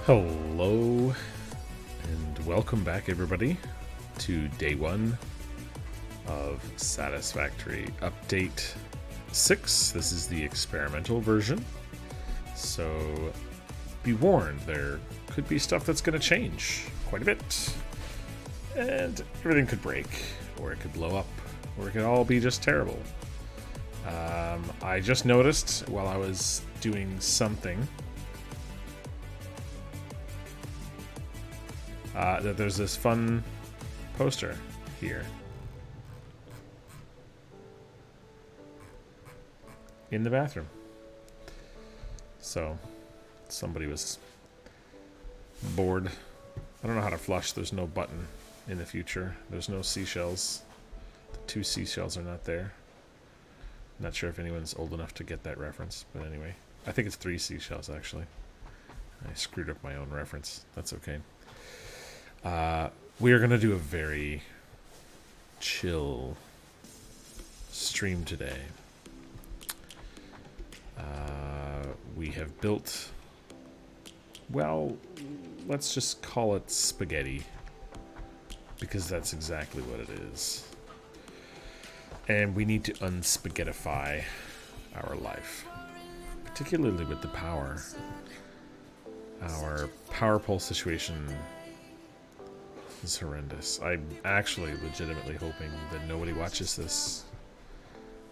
Hello and welcome back everybody to day 1 of Satisfactory update 6. This is the experimental version, so be warned, there could be stuff that's going to change quite a bit, and everything could break, or it could blow up, or it could all be just terrible. I just noticed while I was doing something that there's this fun poster here in the bathroom. So somebody was bored. I don't know how to flush. There's no button in the future. There's no seashells. The 2 seashells are not there. Not sure if anyone's old enough to get that reference, but anyway. I think it's 3 seashells actually. I screwed up my own reference. That's okay. We are going to do a very chill stream today. We have built, well, let's just call it spaghetti, because that's exactly what it is. And we need to unspaghettify our life, particularly with the power. Our power pole situation is horrendous. I'm actually legitimately hoping that nobody watches this,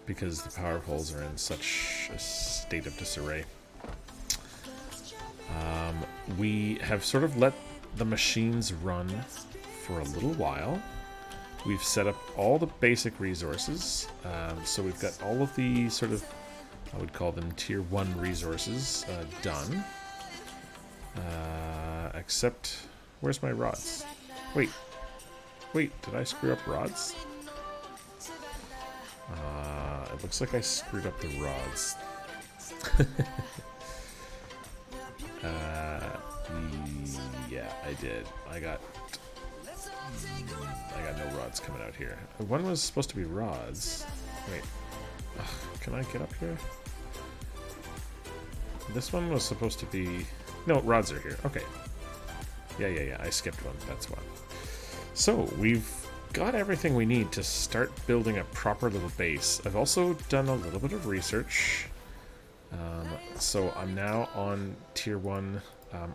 because the power poles are in such a state of disarray. We have sort of let the machines run for a little while. We've set up all the basic resources, so we've got all of the sort of, I would call them tier 1 resources done, except, where's my rods? Wait, did I screw up rods? It looks like I screwed up the rods. Yeah, I did. I got no rods coming out here. One was supposed to be rods. Wait, can I get up here? This one was supposed to be... No, rods are here. Okay. Yeah, I skipped one. That's one. So, we've got everything we need to start building a proper little base. I've also done a little bit of research. So, I'm now on tier 1.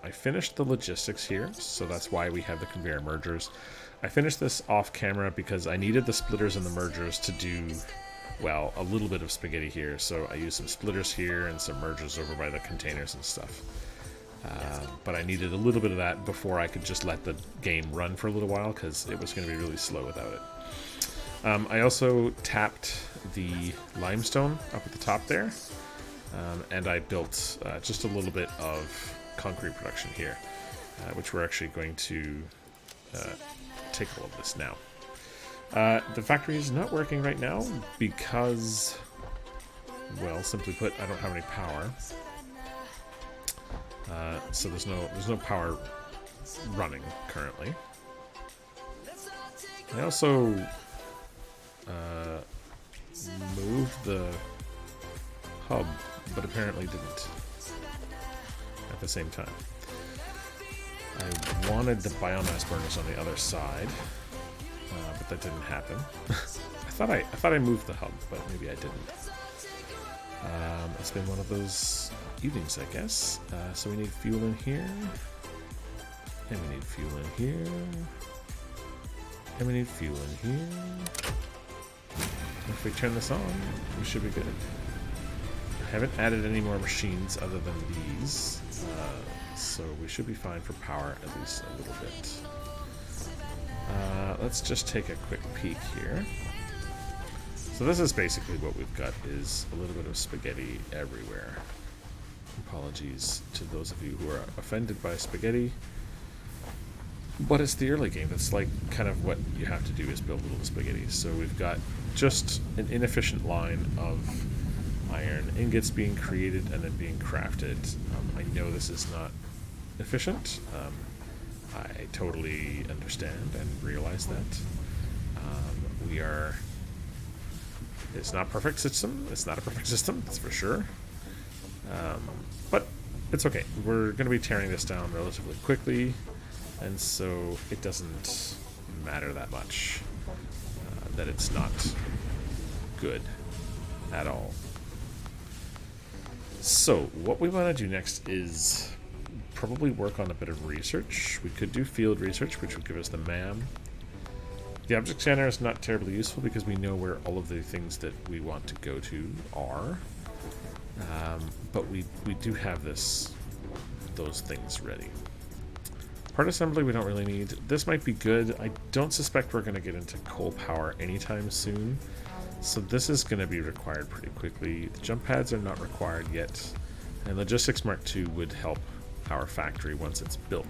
I finished the logistics here, so that's why we have the conveyor mergers. I finished this off camera because I needed the splitters and the mergers to do, well, a little bit of spaghetti here. So, I used some splitters here and some mergers over by the containers and stuff. But I needed a little bit of that before I could just let the game run for a little while, because it was going to be really slow without it. I also tapped the limestone up at the top there, and I built just a little bit of concrete production here, which we're actually going to take all of this now. The factory is not working right now because, well, simply put, I don't have any power. So there's no power running currently. I also moved the hub, but apparently didn't at the same time. I wanted the biomass burners on the other side, but that didn't happen. I thought I moved the hub, but maybe I didn't. It's been one of those evenings, I guess. So we need fuel in here, and we need fuel in here, and we need fuel in here. If we turn this on, we should be good. I haven't added any more machines other than these, so we should be fine for power, at least a little bit. Let's just take a quick peek here. So this is basically what we've got, is a little bit of spaghetti everywhere. Apologies to those of you who are offended by spaghetti, but it's the early game. That's like kind of what you have to do, is build little spaghetti. So we've got just an inefficient line of iron ingots being created and then being crafted. I know this is not efficient. I totally understand and realize that. It's not a perfect system. It's not a perfect system, that's for sure. But it's okay. We're going to be tearing this down relatively quickly, and so it doesn't matter that much that it's not good at all. So what we want to do next is probably work on a bit of research. We could do field research, which would give us the MAM. The object scanner is not terribly useful because we know where all of the things that we want to go to are. But we do have those things ready. Part assembly we don't really need. This might be good. I don't suspect we're going to get into coal power anytime soon. So this is going to be required pretty quickly. The jump pads are not required yet. And Logistics Mark II would help our factory once it's built.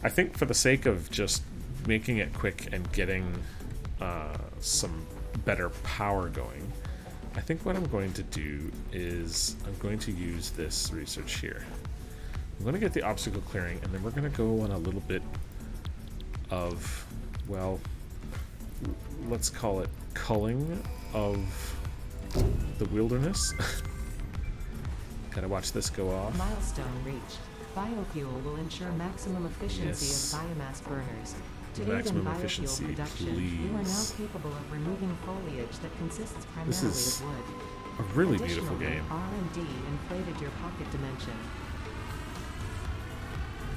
I think for the sake of just making it quick and getting some better power going, I think what I'm going to do is I'm going to use this research here. I'm going to get the obstacle clearing, and then we're going to go on a little bit of, well, let's call it culling of the wilderness. Gotta watch this go off. Milestone reached. Biofuel will ensure maximum efficiency of biomass burners. Today in biofuel production, you are now capable of removing foliage that consists primarily of wood. A really beautiful game. R&D inflated your pocket dimension.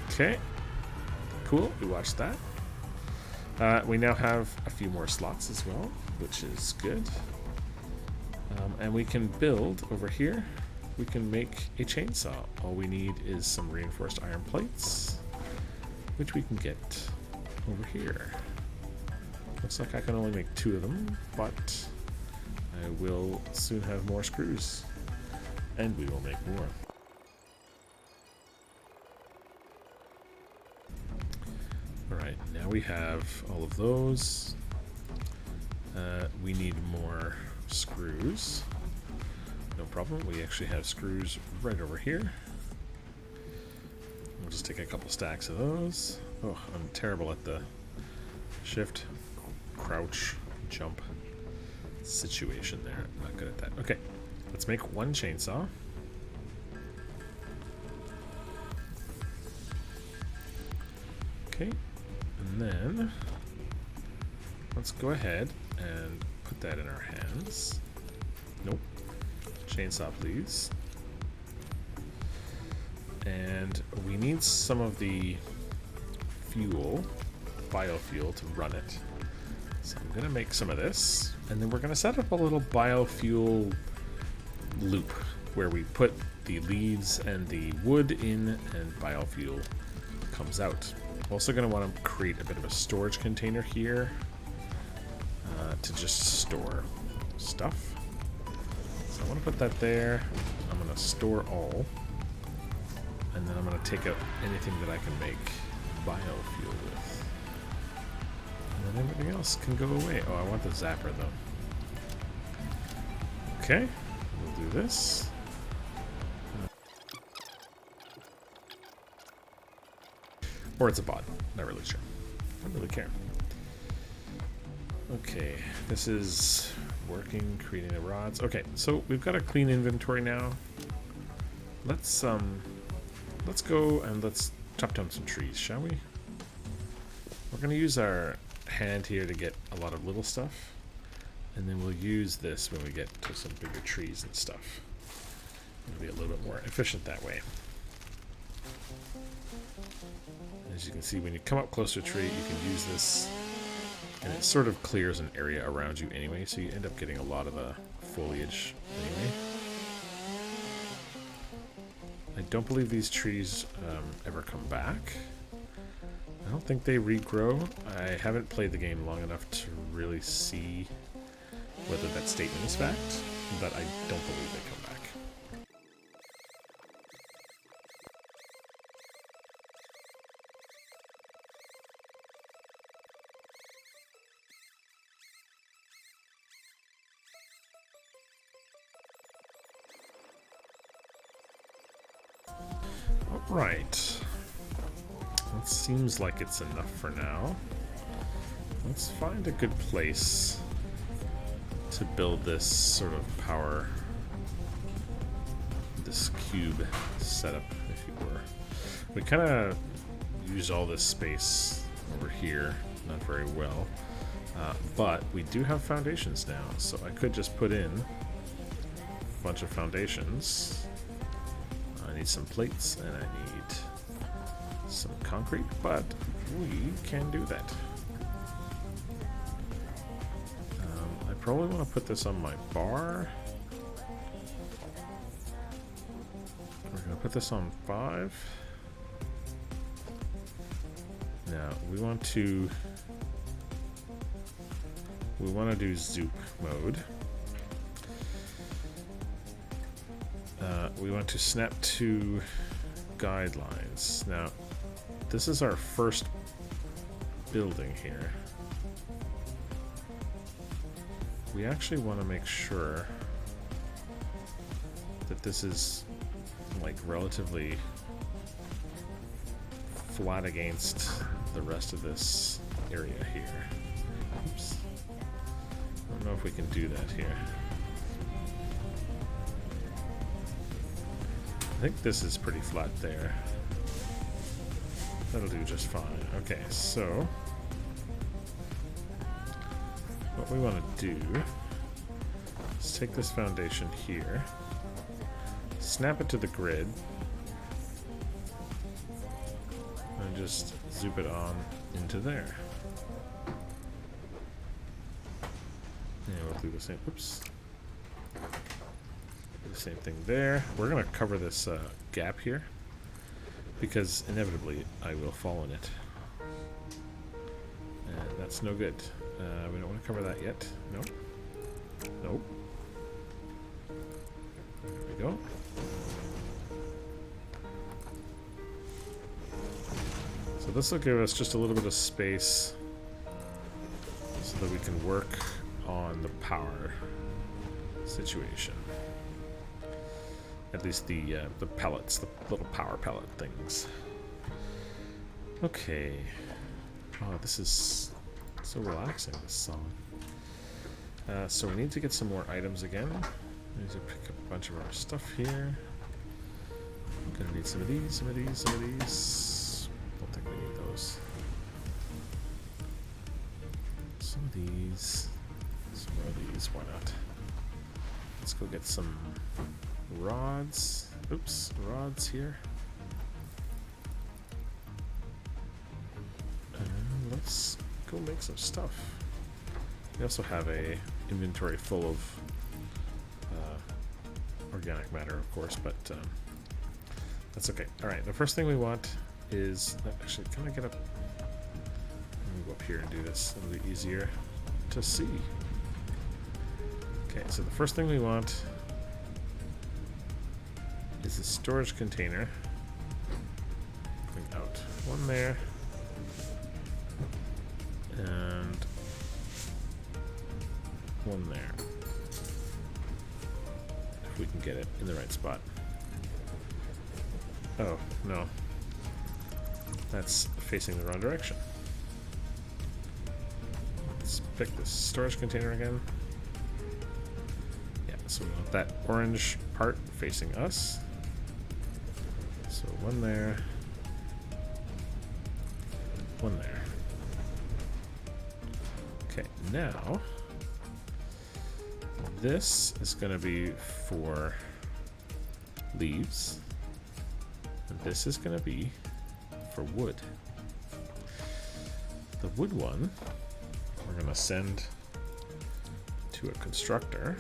Okay, cool. We watched that. We now have a few more slots as well, which is good. And we can build over here. We can make a chainsaw. All we need is some reinforced iron plates, which we can get over here. Looks like I can only make 2 of them, but I will soon have more screws, and we will make more. Alright, now we have all of those. We need more screws. No problem, we actually have screws right over here. We'll just take a couple stacks of those. Oh, I'm terrible at the shift, crouch, jump situation there. I'm not good at that. Okay, let's make 1 chainsaw. Okay, and then let's go ahead and put that in our hands. Nope. Chainsaw, please. And we need some of the fuel, biofuel, to run it. So I'm going to make some of this, and then we're going to set up a little biofuel loop where we put the leaves and the wood in, and biofuel comes out. I'm also going to want to create a bit of a storage container here to just store stuff. So I want to put that there. I'm going to store all. And then I'm going to take out anything that I can make biofuel with. And then everything else can go away. Oh, I want the zapper though. Okay, we'll do this. Or it's a bot. Not really sure. I don't really care. Okay, this is working, creating the rods. Okay, so we've got a clean inventory now. Let's go and let's chop down some trees, shall we? We're gonna use our hand here to get a lot of little stuff, and then we'll use this when we get to some bigger trees and stuff. It'll be a little bit more efficient that way. As you can see, when you come up close to a tree, you can use this, and it sort of clears an area around you anyway, so you end up getting a lot of the foliage anyway. I don't believe these trees ever come back. I don't think they regrow. I haven't played the game long enough to really see whether that statement is fact, but I don't believe they come back. Right. That seems like it's enough for now. Let's find a good place to build this sort of power, this cube setup, if you We kind of use all this space over here, not very well. But we do have foundations now, so I could just put in a bunch of foundations. I need some plates and I need some concrete, but we can do that. I probably want to put this on my bar. We're going to put this on 5. Now we want to do zoop mode. We want to snap to guidelines. Now this is our first building here. We actually want to make sure that this is like relatively flat against the rest of this area here. Oops. I don't know if we can do that here. I think this is pretty flat there. That'll do just fine. Okay, so what we want to do is take this foundation here, snap it to the grid, and just zoop it on into there. And we'll do the same. Oops. Do the same thing there. We're gonna cover this gap here because inevitably I will fall in it, and that's no good. We don't want to cover that yet. Nope. Nope. There we go. So this will give us just a little bit of space so that we can work on the power situation. At least the pellets, the little power pellet things. Okay. Oh, this is so relaxing, this song. So we need to get some more items again. We need to pick up a bunch of our stuff here. I'm gonna need some of these, some of these, some of these. Don't think we need those. Some of these. Some more of these, why not? Let's go get some rods. Oops, rods here. And let's go make some stuff. We also have a inventory full of organic matter, of course, but that's okay. Alright, the first thing we want is... Actually, can I get up? Let me go up here and do this. It'll be easier to see. Okay, so the first thing we want is a storage container going out. One there. And one there. If we can get it in the right spot. Oh, no. That's facing the wrong direction. Let's pick this storage container again. Yeah, so we want that orange part facing us. So one there. One there. Okay, now this is going to be for leaves, and this is going to be for wood. The wood one we're going to send to a constructor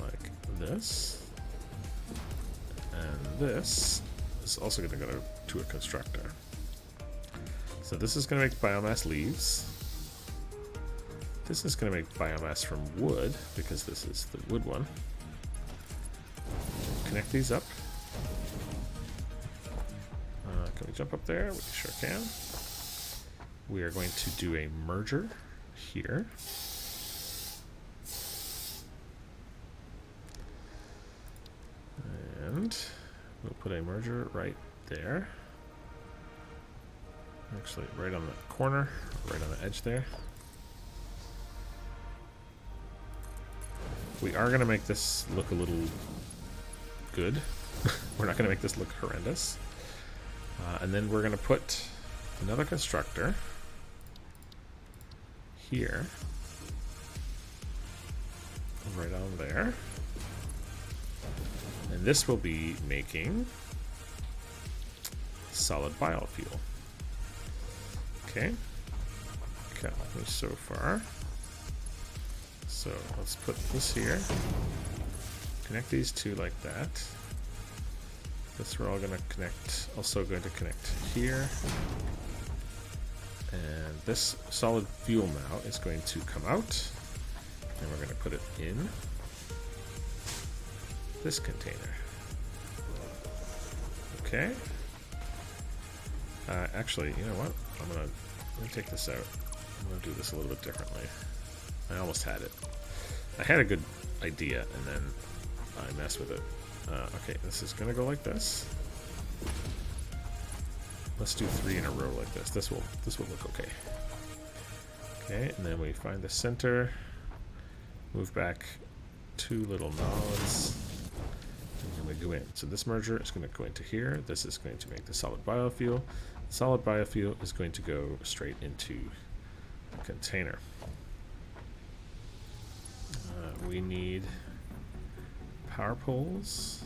like this, and this is also going to go to a constructor. So this is going to make biomass leaves. This is going to make biomass from wood, because this is the wood one. Connect these up. Can we jump up there? We sure can. We are going to do a merger here. And we'll put a merger right there. Actually, right on the corner, right on the edge there. We are going to make this look a little good. We're not going to make this look horrendous. And then we're going to put another constructor here, right on there. And this will be making solid biofuel. Okay. Got me so far. So let's put this here. Connect these two like that. This we're all going to connect, also going to connect here. And this solid fuel now is going to come out. And we're going to put it in this container. Okay. Actually, you know what? I'm gonna take this out. I'm gonna do this a little bit differently. I almost had it. I had a good idea, and then I messed with it. Okay, this is gonna go like this. Let's do 3 in a row like this. This will look okay. Okay, and then we find the center. Move back 2 little nodes. And we go in. So this merger is going to go into here. This is going to make the solid biofuel. The solid biofuel is going to go straight into the container. We need power poles.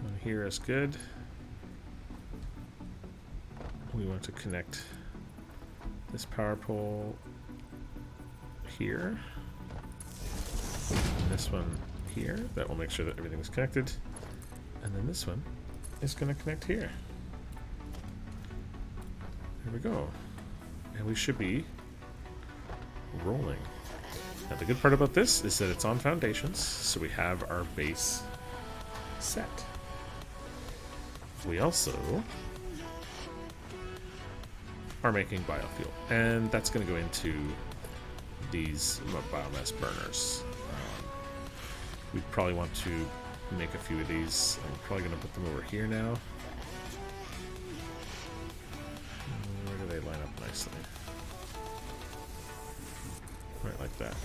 One here is good. We want to connect this power pole here. And this one here. That will make sure that everything is connected. And then this one is going to connect here. There we go. And we should be rolling. Now the good part about this is that it's on foundations, so we have our base set. We also are making biofuel, and that's going to go into these biomass burners. We probably want to make a few of these. I'm probably going to put them over here now. Where do they line up nicely? Right like that.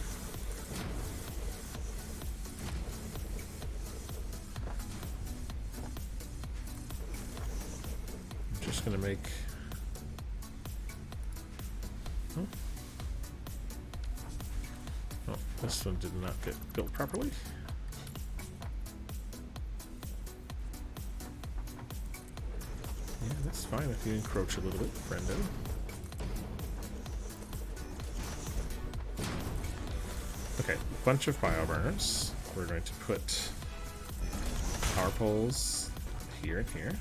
I'm just going to make... Oh, this one did not get built properly. Yeah, that's fine if you encroach a little bit, friendo. Okay, bunch of bioburners. We're going to put power poles here and here.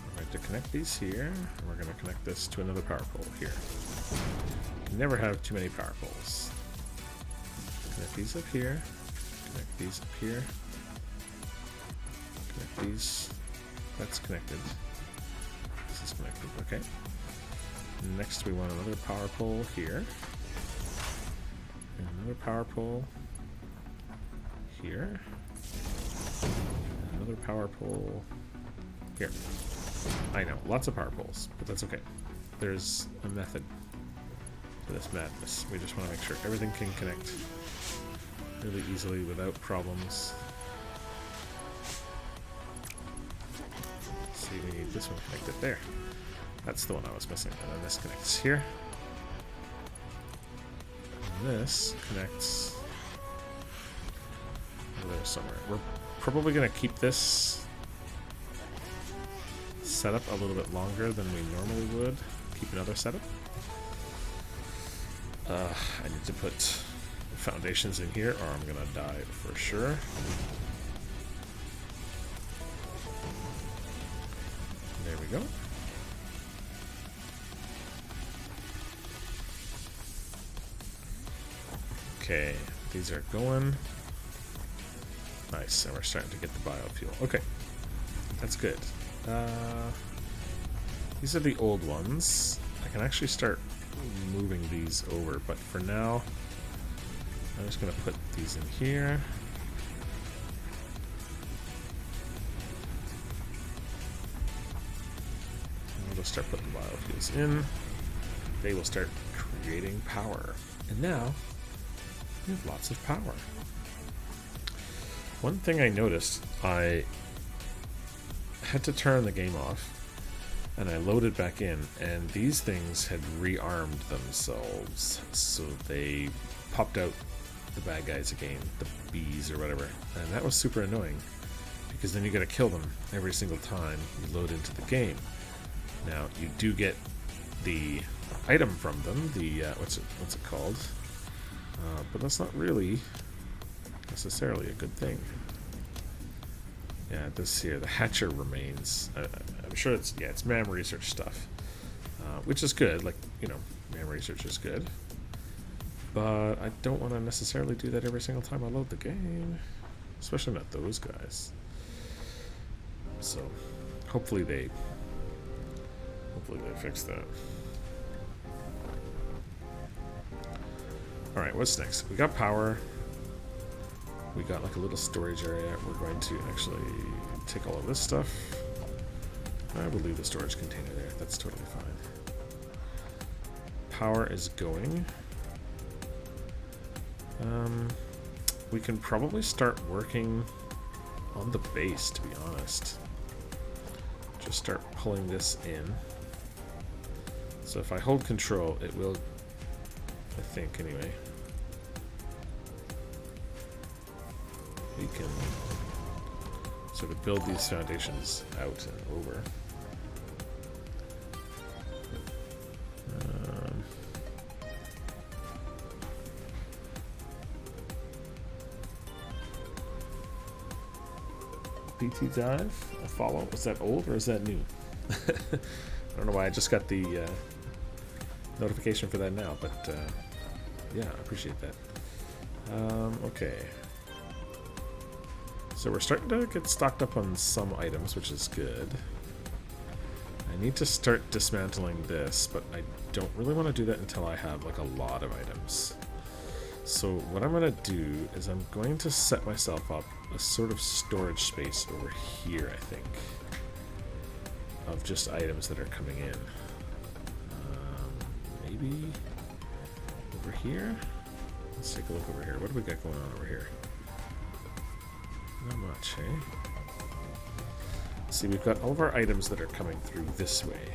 We're going to connect these here, and we're going to connect this to another power pole here. You can never have too many power poles. Connect these up here, connect these up here, connect these. That's connected. This is connected, okay. Next we want another power pole here. And another power pole here. And another power pole here. I know, lots of power poles, but that's okay. There's a method to this madness. We just want to make sure everything can connect really easily without problems. See, we need this one connected there. That's the one I was missing. And then this connects here. And this connects over there somewhere. We're probably going to keep this setup a little bit longer than we normally would. Keep another setup. I need to put foundations in here or I'm going to die for sure. There we go. Okay, these are going. Nice, and we're starting to get the biofuel. Okay, that's good. These are the old ones. I can actually start moving these over, but for now, I'm just going to put these in here. We'll start putting biofuels in. They will start creating power. And now, we have lots of power. One thing I noticed, I had to turn the game off, and I loaded back in, and these things had rearmed themselves, so they popped out the bad guys again, the bees or whatever, and that was super annoying, because then you gotta kill them every single time you load into the game. Now, you do get the item from them, the, what's it called? But that's not really necessarily a good thing. Yeah, this here, the Hatcher remains. I'm sure it's mam research stuff, which is good. Like, you know, mam research is good, but I don't want to necessarily do that every single time I load the game, especially not those guys. So, hopefully they fix that. All right, what's next? We got power. We got like a little storage area. We're going to actually take all of this stuff. I will leave the storage container there. That's totally fine. Power is going. We can probably start working on the base, to be honest. Just start pulling this in. So if I hold control, it will, I think anyway. We can sort of build these foundations out and over. PT dive, a follow. Was that old or is that new? I don't know why I just got the notification for that now, but yeah, I appreciate that. Okay. So we're starting to get stocked up on some items, which is good. I need to start dismantling this, but I don't really want to do that until I have like a lot of items. So what I'm going to do is I'm going to set myself up a sort of storage space over here, I think, of just items that are coming in. Maybe over here? Let's take a look over here. What do we got going on over here? Not much, eh? See, we've got all of our items that are coming through this way.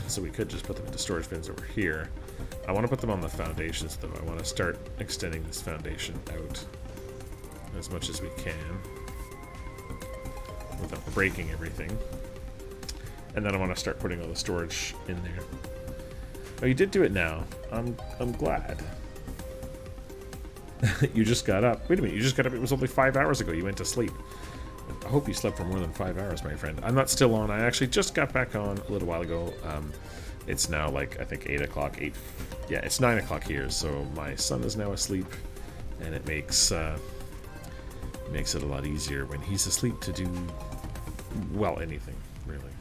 So we could just put them into storage bins over here. I want to put them on the foundations, though. I want to start extending this foundation out as much as we can without breaking everything. And then I want to start putting all the storage in there. Oh, you did do it now. I'm glad. You just got up. Wait a minute, you just got up. It was only 5 hours ago you went to sleep. I hope you slept for more than 5 hours, my friend. I'm not still on. I actually just got back on a little while ago. It's now like, I think 8 o'clock. Yeah, it's 9 o'clock here, so my son is now asleep, and it makes it a lot easier when he's asleep to do, well, anything, really.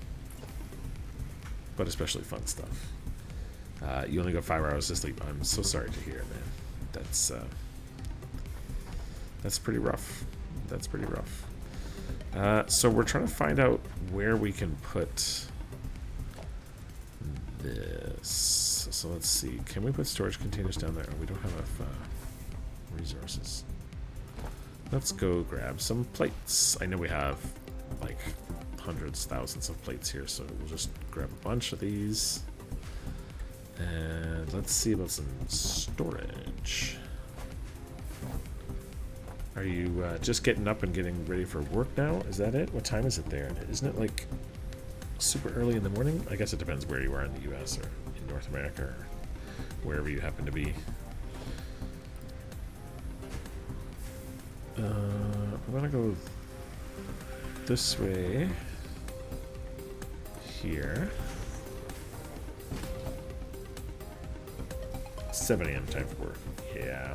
But especially fun stuff. You only got 5 hours to sleep. I'm so sorry to hear it, man. That's pretty rough. That's pretty rough. So we're trying to find out where we can put this. So let's see. Can we put storage containers down there? We don't have enough resources. Let's go grab some plates. I know we have like hundreds, thousands of plates here, so we'll just grab a bunch of these. And let's see about some storage. Are you just getting up and getting ready for work now? Is that it? What time is it there? Isn't it like super early in the morning? I guess it depends where you are in the US or in North America or wherever you happen to be. I'm gonna go this way here. 7 a.m. time for work. Yeah.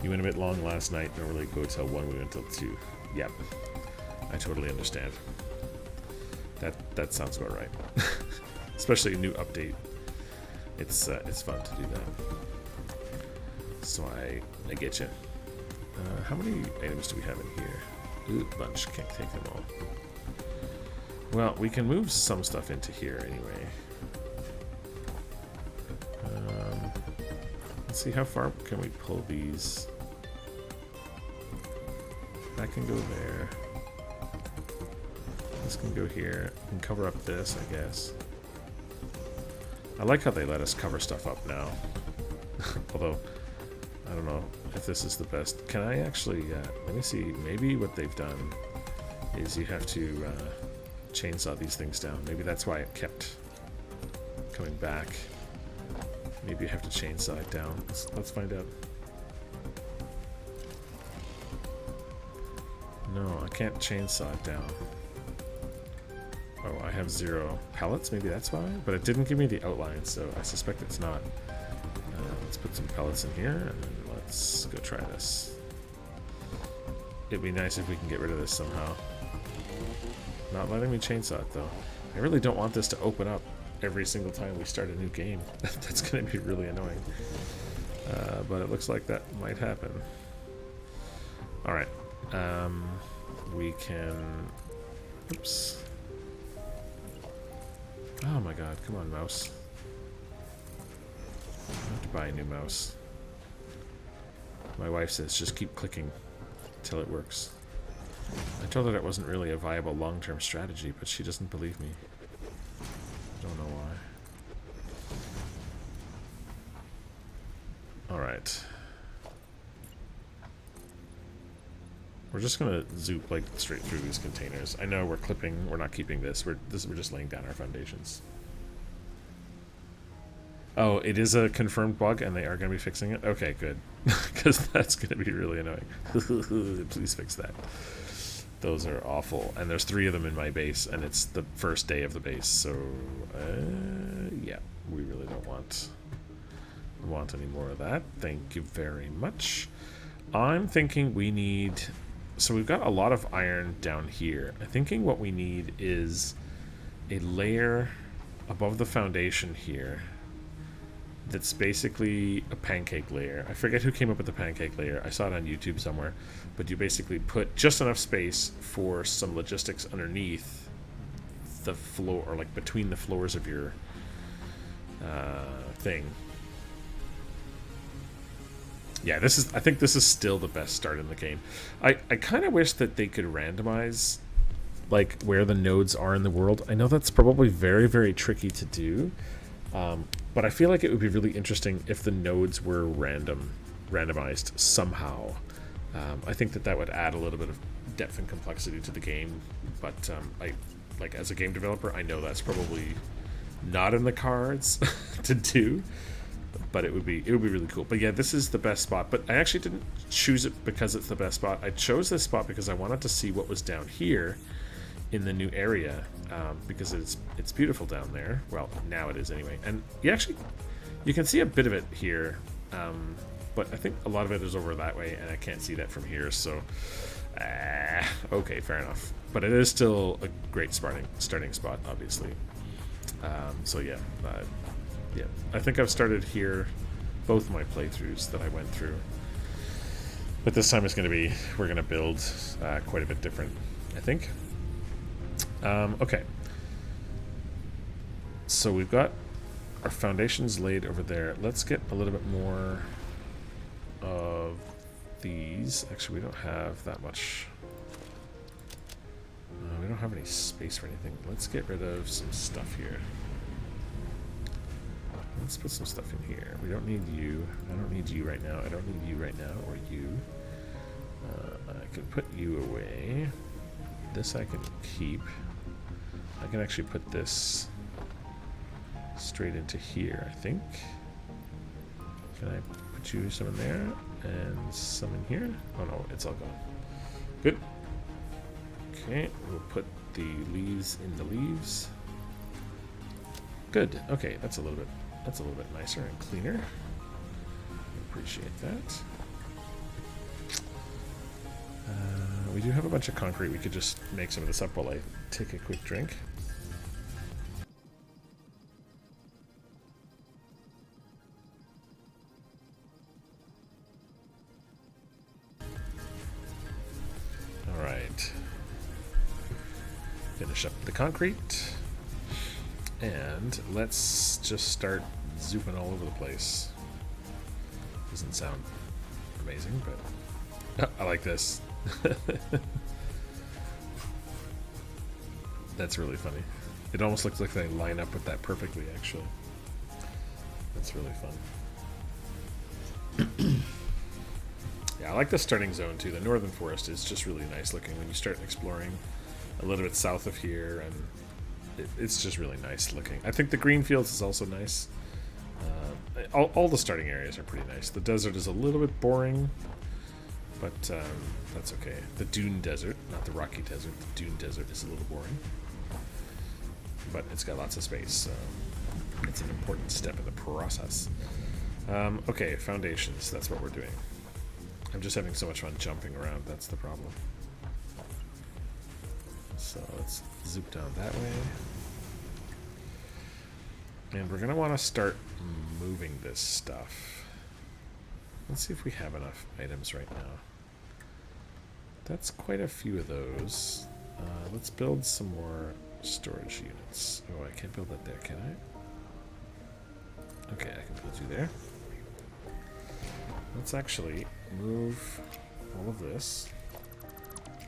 You went a bit long last night. Normally go till 1. We went till 2. Yep. I totally understand. That sounds about right. Especially a new update. It's fun to do that. So I get you. How many items do we have in here? Ooh, bunch. Can't take them all. Well, we can move some stuff into here anyway. Let's see, how far can we pull these? That can go there. This can go here. And cover up this, I guess. I like how they let us cover stuff up now. Although, I don't know if this is the best. Can I actually, let me see, maybe what they've done is you have to chainsaw these things down. Maybe that's why it kept coming back. Maybe you have to chainsaw it down. Let's find out. No, I can't chainsaw it down. Oh, I have 0 pellets, maybe that's why? But it didn't give me the outline, so I suspect it's not. Let's put some pellets in here, and then let's go try this. It'd be nice if we can get rid of this somehow. Not letting me chainsaw it, though. I really don't want this to open up every single time we start a new game. That's going to be really annoying. But it looks like that might happen. Alright. We can... Oops. Oh my god, come on, mouse. I have to buy a new mouse. My wife says just keep clicking until it works. I told her that wasn't really a viable long-term strategy, but she doesn't believe me. I don't know why. Alright. We're just gonna zoop like straight through these containers. I know we're clipping, we're not keeping this. We're just laying down our foundations. Oh, it is a confirmed bug and they are gonna be fixing it? Okay, good. Because that's gonna be really annoying. Please fix that. Those are awful. And there's 3 of them in my base, and it's the first day of the base, so yeah, we really don't want any more of that. Thank you very much. I'm thinking we need... So we've got a lot of iron down here. I'm thinking what we need is a layer above the foundation here that's basically a pancake layer. I forget who came up with the pancake layer. I saw it on YouTube somewhere. But you basically put just enough space for some logistics underneath the floor, or like between the floors of your thing. Yeah, I think this is still the best start in the game. I kind of wish that they could randomize like where the nodes are in the world. I know that's probably very, very tricky to do, but I feel like it would be really interesting if the nodes were randomized somehow. I think that would add a little bit of depth and complexity to the game, but like as a game developer, I know that's probably not in the cards to do. But it would be really cool. But yeah, this is the best spot. But I actually didn't choose it because it's the best spot. I chose this spot because I wanted to see what was down here in the new area, because it's beautiful down there. Well, now it is anyway. And you can see a bit of it here, but I think a lot of it is over that way, and I can't see that from here. So, okay, fair enough. But it is still a great starting spot, obviously. So yeah. Yeah, I think I've started here both my playthroughs that I went through. But this time we're going to build quite a bit different, I think. Okay. So we've got our foundations laid over there. Let's get a little bit more of these. Actually, we don't have that much. We don't have any space for anything. Let's get rid of some stuff here. Let's put some stuff in here. We don't need you. I don't need you right now. I don't need you right now, or you. I can put you away. This I can keep. I can actually put this straight into here, I think. Can I put you some in there and some in here? Oh no, it's all gone. Good. Okay, we'll put the leaves in the leaves. Good. Okay, that's a little bit nicer and cleaner. Appreciate that. We do have a bunch of concrete. We could just make some of this up while I take a quick drink. All right. Finish up the concrete. And let's just start zooping all over the place. Doesn't sound amazing, but I like this. That's really funny. It almost looks like they line up with that perfectly, actually. That's really fun. Yeah, I like the starting zone too. The northern forest is just really nice looking when you start exploring a little bit south of here, and it's just really nice looking. I think the green fields is also nice. All the starting areas are pretty nice. The desert is a little bit boring, but that's okay. The dune desert, not the rocky desert, the dune desert is a little boring. But it's got lots of space, so it's an important step in the process. Okay, foundations, that's what we're doing. I'm just having so much fun jumping around, that's the problem. So let's zoop down that way. And we're going to want to start moving this stuff. Let's see if we have enough items right now. That's quite a few of those. Let's build some more storage units. Oh, I can't build that there, can I? Okay, I can build you there. Let's actually move all of this.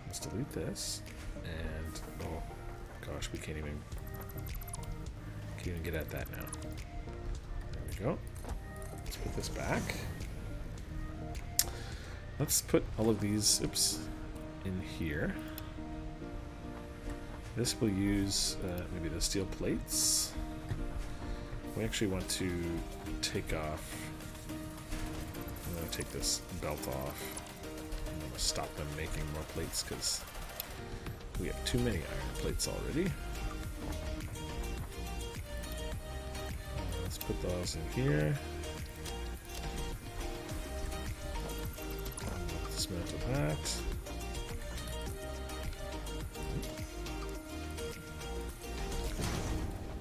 Let's delete this. And, oh gosh, we can't even get at that now. There we go. Let's put this back. Let's put all of these, oops, in here. This will use maybe the steel plates. We actually want to take off. I'm going to take this belt off. I'm going to stop them making more plates because we have too many iron plates already. Let's put those in here. Dismantle that.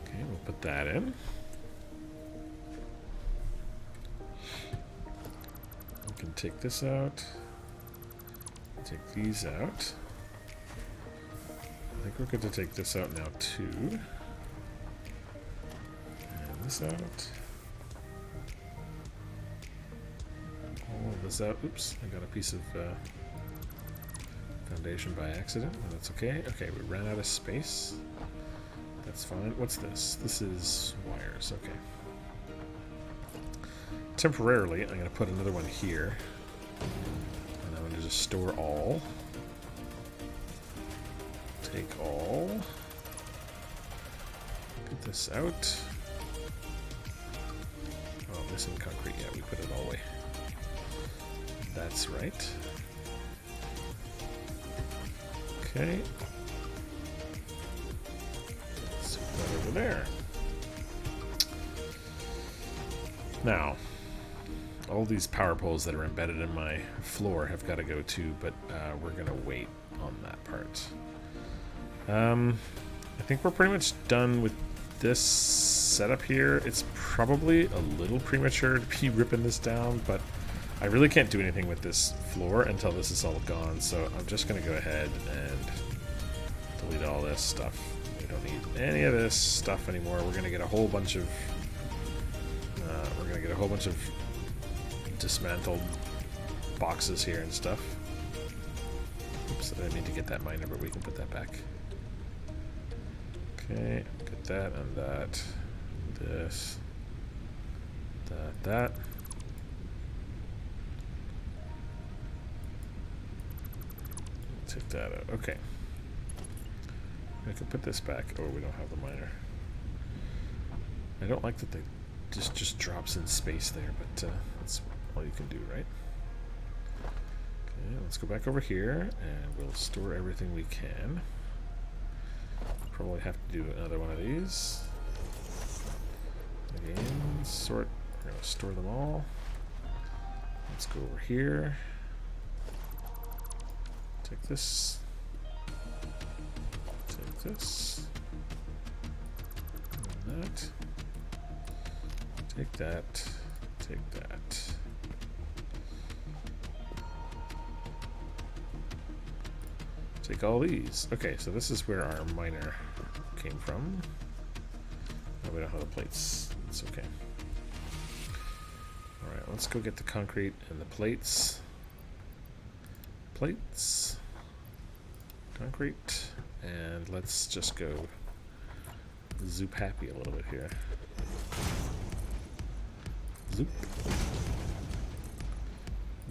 Okay, we'll put that in. We can take this out. Take these out. I think we're going to take this out now too. And this out. All of this out. Oops, I got a piece of foundation by accident. No, that's okay. Okay, we ran out of space. That's fine. What's this? This is wires. Okay. Temporarily, I'm going to put another one here. And I'm going to just store all. Take all. Get this out. Oh, missing concrete. Yeah, we put it all away. That's right. Okay. Let's put that over there. Now, all these power poles that are embedded in my floor have got to go too, but we're going to wait on that part. I think we're pretty much done with this setup here. It's probably a little premature to be ripping this down, but I really can't do anything with this floor until this is all gone, so I'm just going to go ahead and delete all this stuff. We don't need any of this stuff anymore. We're going to get a whole bunch of dismantled boxes here and stuff. Oops, I didn't mean to get that miner, but we can put that back. Okay, get that and that. This. That. Take that out. Okay. I can put this back. Oh, we don't have the miner. I don't like that they just drops in space there, but that's all you can do, right? Okay, let's go back over here and we'll store everything we can. Probably have to do another one of these. Again, sort. We're going to store them all. Let's go over here. Take this. Take this. And that. Take that. Take that. Take all these. Okay, so this is where our miner came from. Oh, we don't have the plates. It's okay. Alright, let's go get the concrete and the plates. plates, concrete, and let's just go zoop happy a little bit here. Zoop.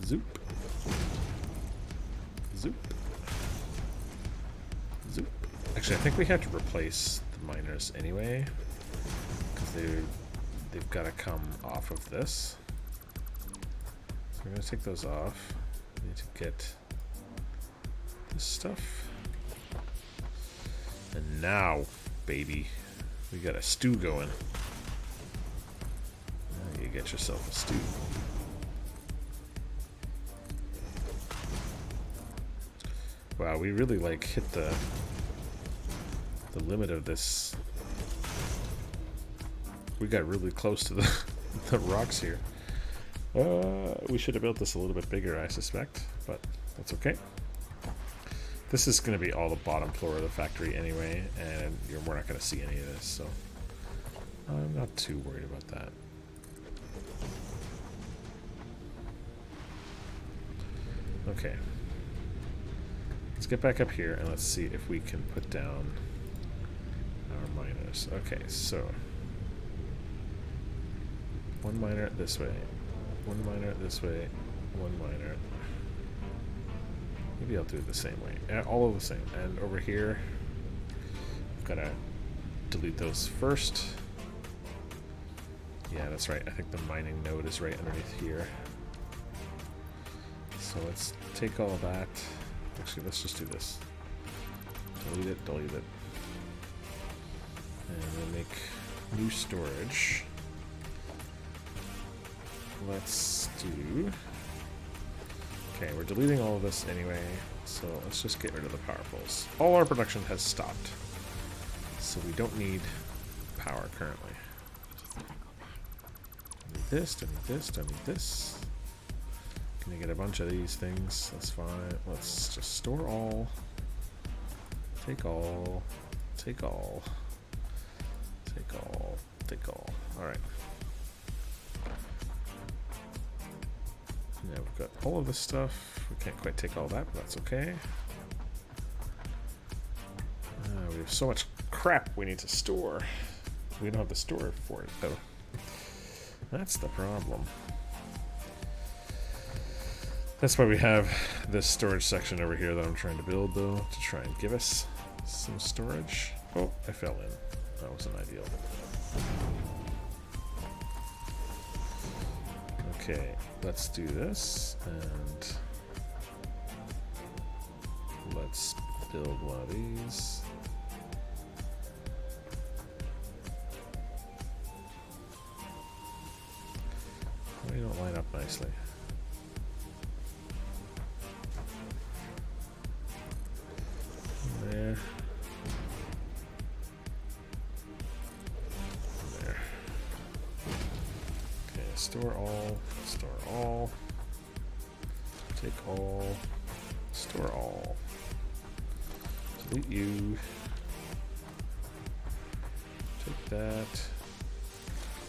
Zoop. Zoop. Zoop. Actually, I think we have to replace the miners anyway, because they've got to come off of this. So we're going to take those off. We need to get this stuff. And now, baby, we got a stew going. Now you get yourself a stew. Wow, we really like hit the limit of this. We got really close to the rocks here. We should have built this a little bit bigger, I suspect, but that's okay. This is going to be all the bottom floor of the factory anyway, and we're not going to see any of this, so I'm not too worried about that. Okay. Let's get back up here and let's see if we can put down our miners. Okay, so one miner this way, one miner this way, one miner. Maybe I'll do it the same way. All of the same. And over here, I've got to delete those first. Yeah, that's right. I think the mining node is right underneath here. So let's take all that. Actually, let's just do this. Delete it, delete it. And we'll make new storage. Let's do... Okay, we're deleting all of this anyway, so let's just get rid of the power poles. All our production has stopped, so we don't need power currently. I need this, I need this, I need this. Gonna get a bunch of these things, that's fine. Let's just store all. Take all. Take all. Take all. Take all. Alright. Now we've got all of this stuff. We can't quite take all that, but that's okay. We have so much crap we need to store. We don't have the store for it, though. That's the problem. That's why we have this storage section over here that I'm trying to build, though, to try and give us some storage. Oh, I fell in. That wasn't ideal. Okay, let's do this, and let's build one of these. They don't line up nicely. There. There. Okay, store all, take all, store all, delete you, take that,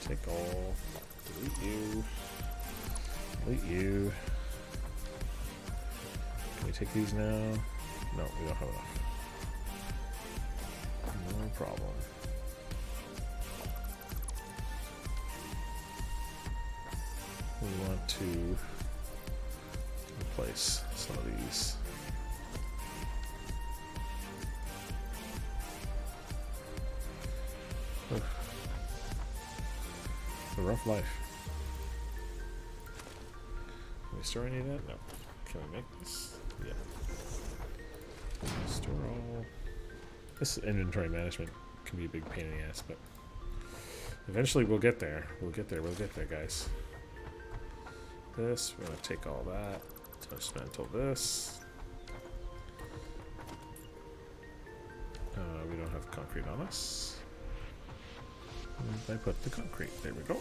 take all, delete you, delete you. Can we take these now? No, we don't have enough. No problem. We want to replace some of these. Ugh. It's a rough life. Can we store any of that? No. Can we make this? Yeah. Store all. This inventory management can be a big pain in the ass, but eventually we'll get there. We'll get there, guys. This, we're going to take all that, dismantle this. We don't have concrete on us. And I put the concrete, there we go.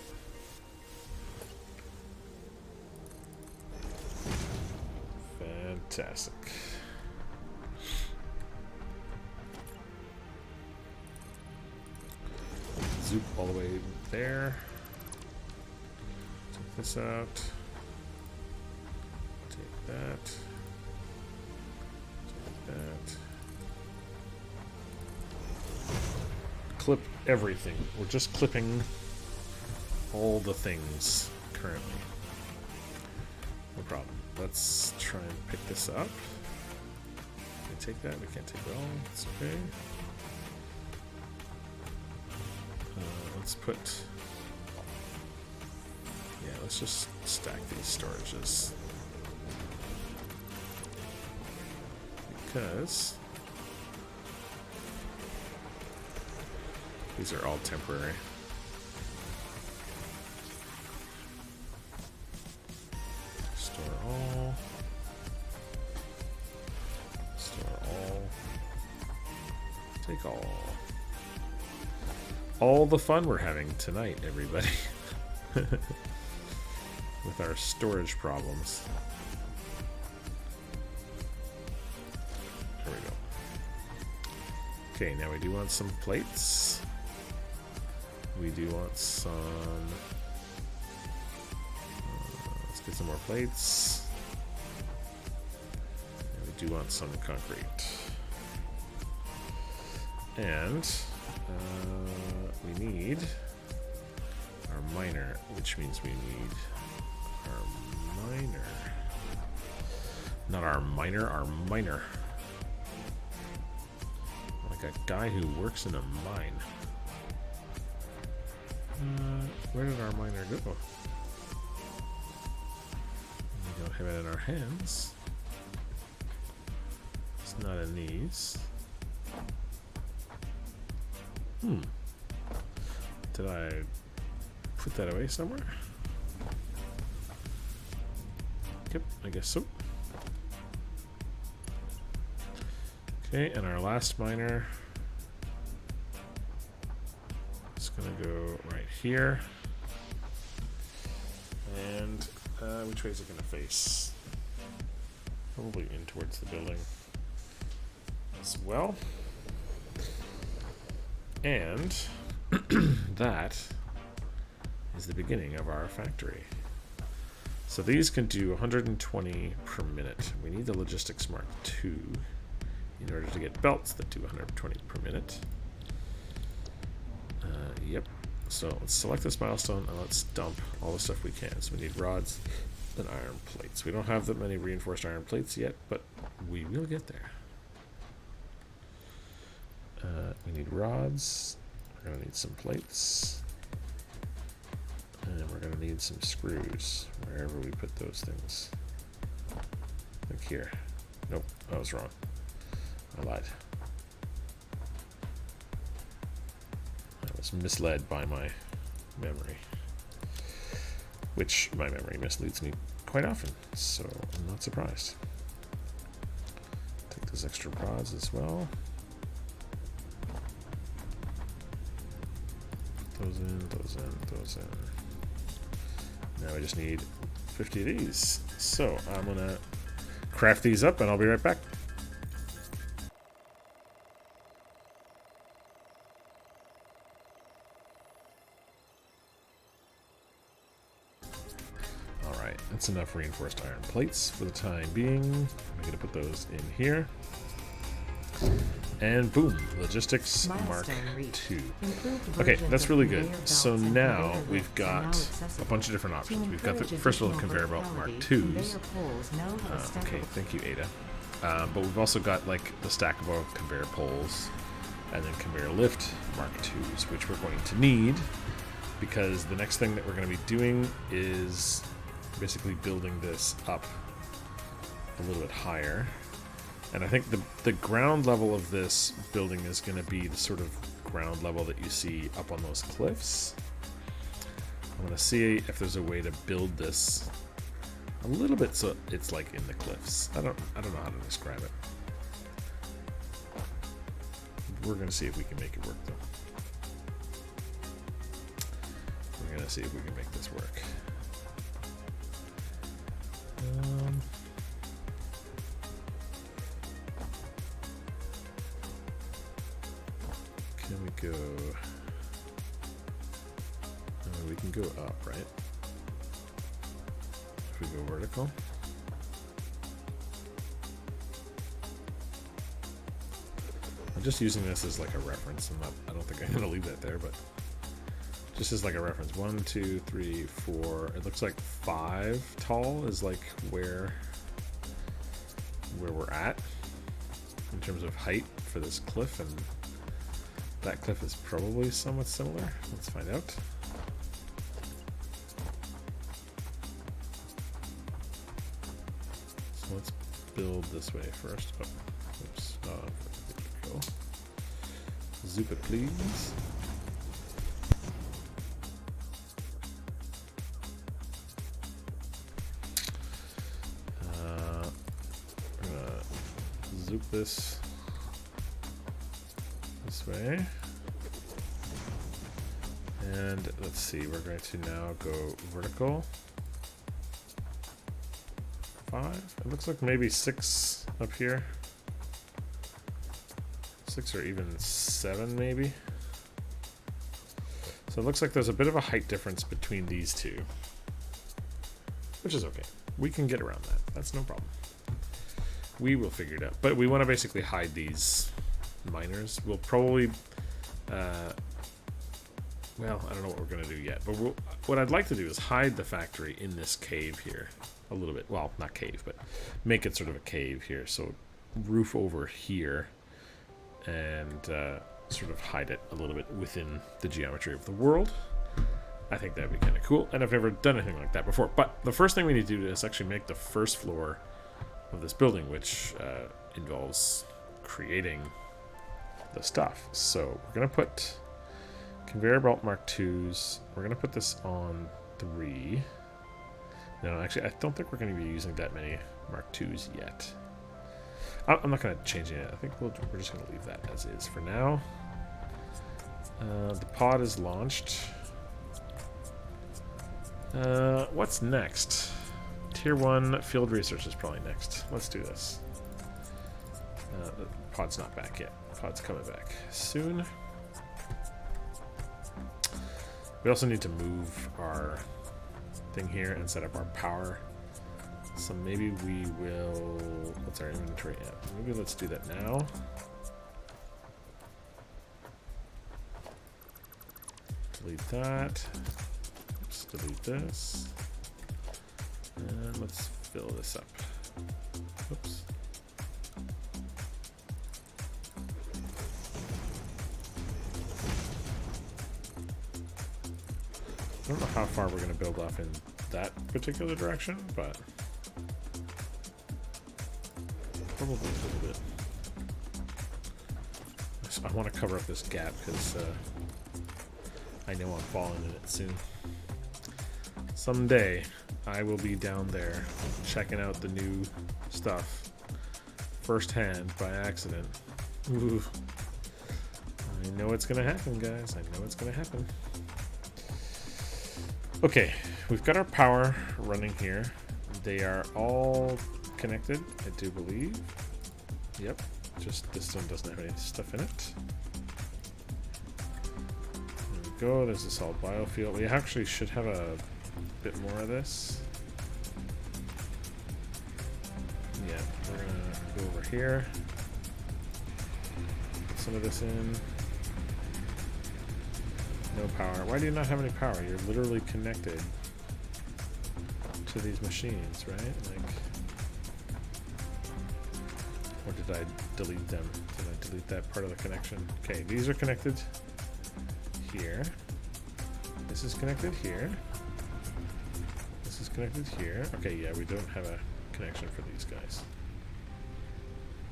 Fantastic. Zoop all the way there. Take this out. Take that. clip everything. We're just clipping all the things currently. No problem. Let's try and pick this up. Can we take that? We can't take it all. It's okay. Let's put... Yeah, let's just stack these storages. Because these are all temporary. Store all. Store all. Take all. All the fun we're having tonight, everybody. With our storage problems. There we go. Okay, now we do want some plates. We do want some... let's get some more plates. And we do want some concrete. And we need our miner, which means we need our miner. Not our miner, our miner. Like a guy who works in a mine. Where did our miner go? We don't have it in our hands. It's not in these. Did I put that away somewhere? Yep, I guess so. Okay, and our last miner is going to go right here. And which way is it going to face? Probably in towards the building as well. And that is the beginning of our factory. So these can do 120 per minute. We need the logistics Mark II in order to get belts that do 120 per minute. Yep. So let's select this milestone and let's dump all the stuff we can. So we need rods and iron plates. We don't have that many reinforced iron plates yet, but we will get there. We need rods. We're going to need some plates. And we're going to need some screws wherever we put those things. Like here. Nope, I was wrong. I lied. I was misled by my memory. Which my memory misleads me quite often, so I'm not surprised. Take those extra rods as well. Those in, those in, those in. Now we just need 50 of these. So I'm gonna craft these up and I'll be right back. Alright, that's enough reinforced iron plates for the time being. I'm gonna put those in here. And boom, logistics Mark II. Okay, that's really good. So now we've got a bunch of different options. We've got the first of all conveyor belt Mark IIs. Okay, thank you, Ada. But we've also got like the stackable conveyor poles and then conveyor lift Mark IIs, which we're going to need because the next thing that we're going to be doing is basically building this up a little bit higher. And I think the ground level of this building is going to be the sort of ground level that you see up on those cliffs. I'm going to see if there's a way to build this a little bit so it's like in the cliffs. I don't know how to describe it. We're going to see if we can make it work though. We're going to see if we can make this work. Can we go? We can go up, right? If we go vertical. I'm just using this as like a reference. I don't think I'm going to leave that there, but just as like a reference. 1, 2, 3, 4. It looks like 5 tall is like where we're at in terms of height for this cliff, and that cliff is probably somewhat similar. Let's find out. So let's build this way first. Oh, oops. There we go. Zoop it, please. Zoop this way, and let's see, we're going to now go vertical 5. It looks like maybe 6 up here, 6 or even 7 maybe. So it looks like there's a bit of a height difference between these two, which is okay. We can get around that. That's no problem. We will figure it out. But we want to basically hide these miners. We'll probably, well, I don't know what we're going to do yet. But what I'd like to do is hide the factory in this cave here a little bit. Well, not cave, but make it sort of a cave here. So roof over here and sort of hide it a little bit within the geometry of the world. I think that'd be kind of cool. And I've never done anything like that before. But the first thing we need to do is actually make the first floor of this building, which involves creating the stuff. So we're going to put conveyor belt Mark IIs. We're going to put this on 3. No, actually, I don't think we're going to be using that many Mark IIs yet. I'm not going to change it. I think we're just going to leave that as is for now. The pod is launched. What's next? Tier 1 field research is probably next. Let's do this. The pod's not back yet. Pod's coming back soon. We also need to move our thing here and set up our power. So maybe we will... What's our inventory at? Maybe let's do that now. Delete that. Let's delete this. And let's fill this up. Oops. I don't know how far we're going to build off in that particular direction, but probably a little bit. So I want to cover up this gap because I know I'm falling in it soon. Someday I will be down there checking out the new stuff firsthand by accident. Ooh. I know it's gonna happen, guys. I know it's gonna happen. Okay, we've got our power running here. They are all connected, I do believe. Yep, just this one doesn't have any stuff in it. There we go, there's a solid biofuel. We actually should have a bit more of this. Yeah, we're gonna go over here. Put some of this in. No power. Why do you not have any power? You're literally connected to these machines, right? Like, or did I delete them? Did I delete that part of the connection? Okay, these are connected here. This is connected here. This is connected here. Okay, yeah, we don't have a connection for these guys.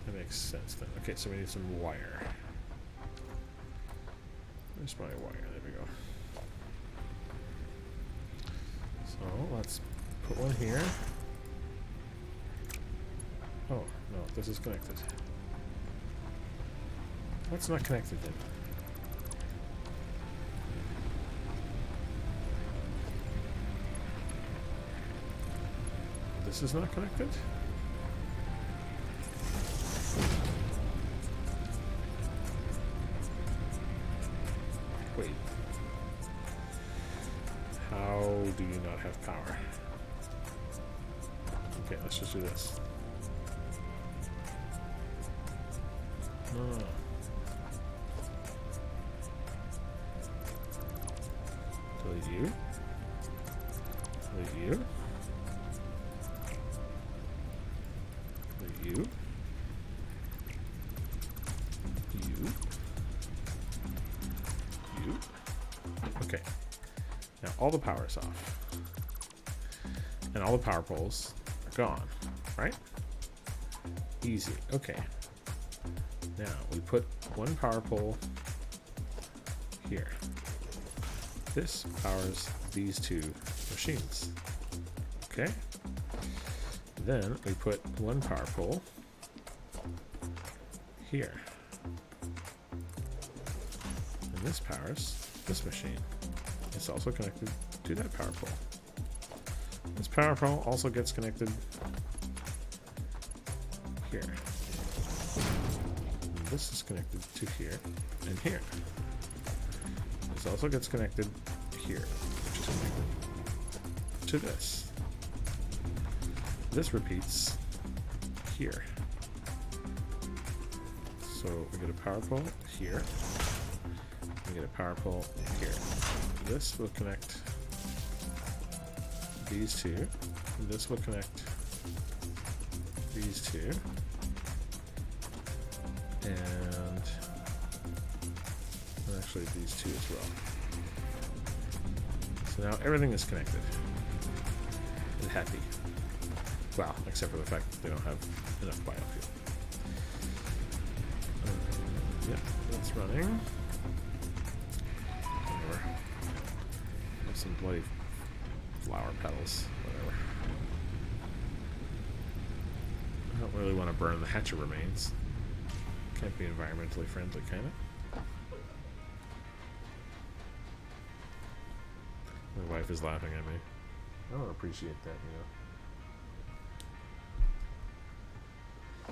That makes sense then. Okay, so we need some wire. Where's my wire? There we go. So let's put one here. Oh, no, this is connected. What's not connected then? This is not connected? Wait. How do you not have power? Okay, let's just do this. You. You. You. You. You. Okay. Now all the power's off. And all the power poles are gone, right? Easy. Okay. Now we put one power pole here. This powers these two machines. Okay. Then we put one power pole here. And this powers this machine. It's also connected to that power pole. This power pole also gets connected here. And this is connected to here and here. This also gets connected here, which is connected to this. This repeats here. So we get a power pole here. We get a power pole here. This will connect these two. This will connect these two. And actually these two as well. So now everything is connected and happy. Well, except for the fact that they don't have enough biofuel. Yeah, that's running. Whatever. Have some bloody flower petals. Whatever. I don't really want to burn the hatchet remains. Can't be environmentally friendly, can it? My wife is laughing at me. I don't appreciate that, you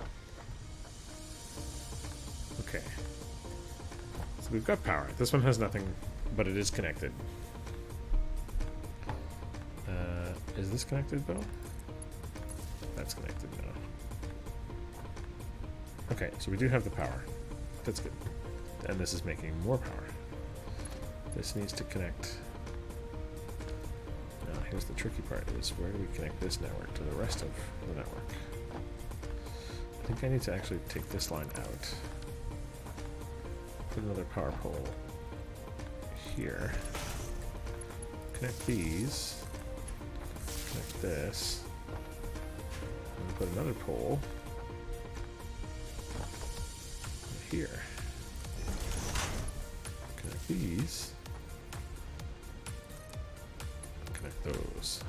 know. Okay. So we've got power. This one has nothing, but it is connected. Is this connected though? That's connected now. Okay, so we do have the power. That's good. And this is making more power. This needs to connect. Now here's the tricky part, is where do we connect this network to the rest of the network? I think I need to actually take this line out. Put another power pole here. Connect these. Connect this. And put another pole here. Connect these. Connect those.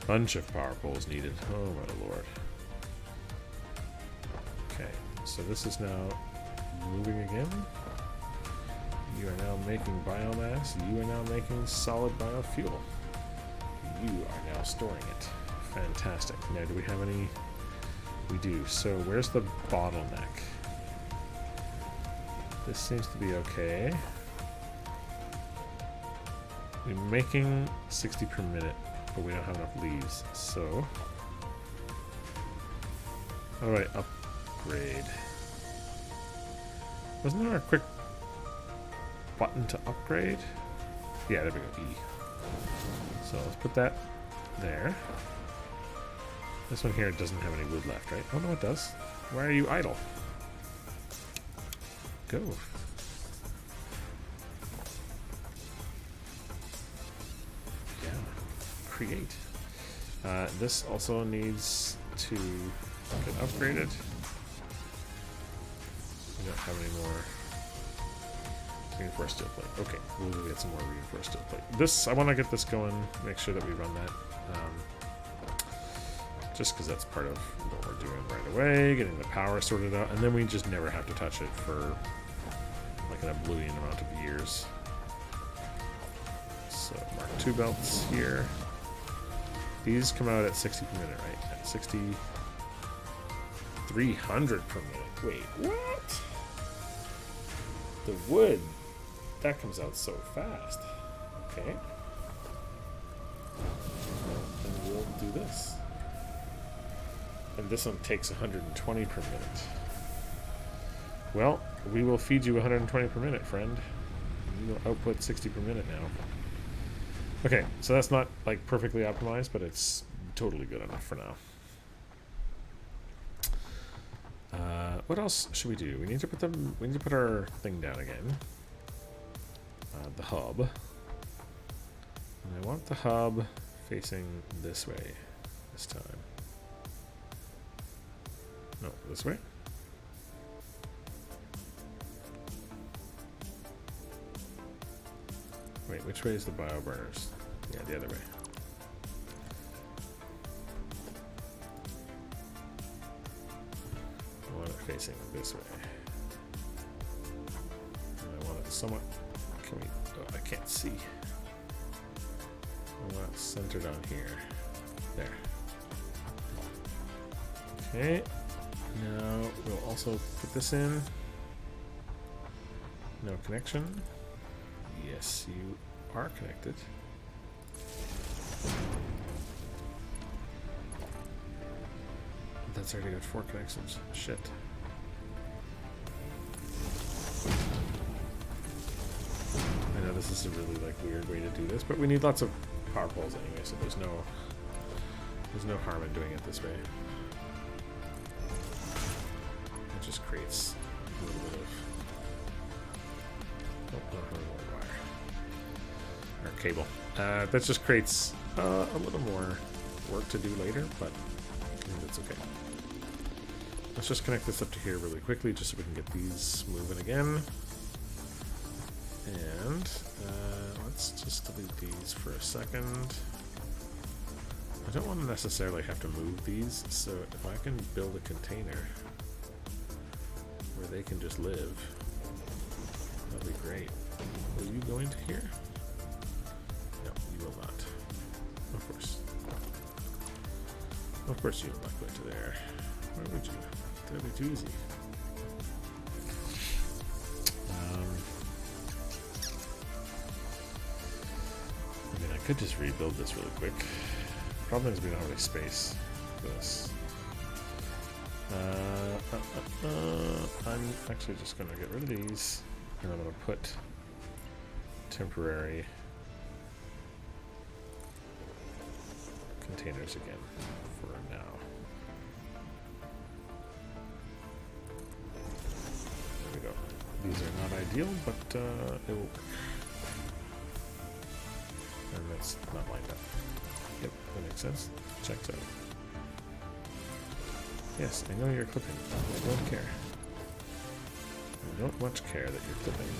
Bunch of power poles needed. Oh my lord. Okay, so this is now moving again. You are now making biomass. You are now making solid biofuel. You are now storing it. Fantastic. Now, do we have any? We do. So where's the bottleneck? This seems to be okay. We're making 60 per minute, but we don't have enough leaves. So how do I upgrade? Wasn't there a quick button to upgrade? Yeah, there we go, E. So let's put that there. This one here doesn't have any wood left, right? Oh no, it does. Why are you idle? Go. Yeah. Create. This also needs to get upgraded. We don't have any more reinforced steel plate. Okay, we'll go get some more reinforced steel plate. This, I want to get this going, make sure that we run that. Just because that's part of what we're doing right away, getting the power sorted out, and then we just never have to touch it for like an oblivion amount of years. So Mark II belts here. These come out at 60 per minute, right? At 60, 300 per minute. Wait, what? The wood, that comes out so fast. Okay. And we'll do this. And this one takes 120 per minute. Well, we will feed you 120 per minute, friend. You will output 60 per minute now. Okay, so that's not like perfectly optimized, but it's totally good enough for now. What else should we do? We need to put our thing down again. The hub. And I want the hub facing this way this time. No, this way. Wait, which way is the bio burners? Yeah, the other way. I want it facing this way. And I want it somewhat. Can we? Oh, I can't see. I want it centered on here. There. Okay. Now we'll also put this in. No connection. Yes, you are connected. That's already got 4 connections. Shit. I know this is a really like weird way to do this, but we need lots of power poles anyway, so there's no harm in doing it this way. It just creates a little bit of or cable. That just creates a little more work to do later, but that's okay. Let's just connect this up to here really quickly, just so we can get these moving again. And let's just delete these for a second. I don't want to necessarily have to move these, so if I can build a container where they can just live, that'd be great. Will you go into here? No, you will not. Of course. Of course you will not go into there. Where would you? That'd be too easy. I mean, I could just rebuild this really quick. Problem is we don't have any space for this. I'm actually just going to get rid of these, and I'm going to put temporary containers again for now. There we go. These are not ideal, but it will work. And that's not lined up. Yep, that makes sense. Checks out. Yes, I know you're clipping. I don't care. I don't much care that you're clipping.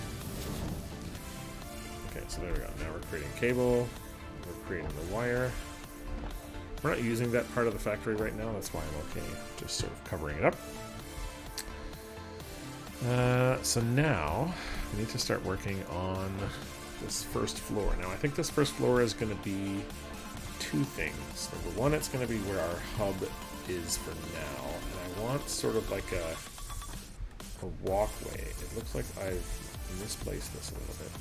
Okay, so there we go. Now we're creating cable. We're creating the wire. We're not using that part of the factory right now. That's why I'm okay. Just sort of covering it up. So now we need to start working on this first floor. Now I think this first floor is going to be 2 things. Number 1, it's going to be where our hub is for now. And I want sort of like a walkway. It looks like I've misplaced this a little bit.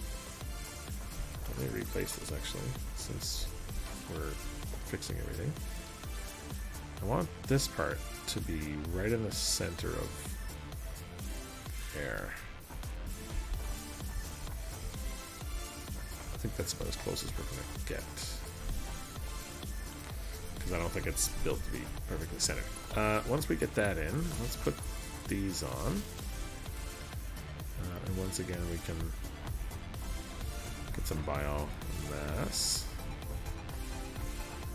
Let me replace this actually, since we're fixing everything. I want this part to be right in the center of there. I think that's about as close as we're going to get. Because I don't think it's built to be perfectly centered. Once we get that in, let's put these on. And once again, we can get some biomass.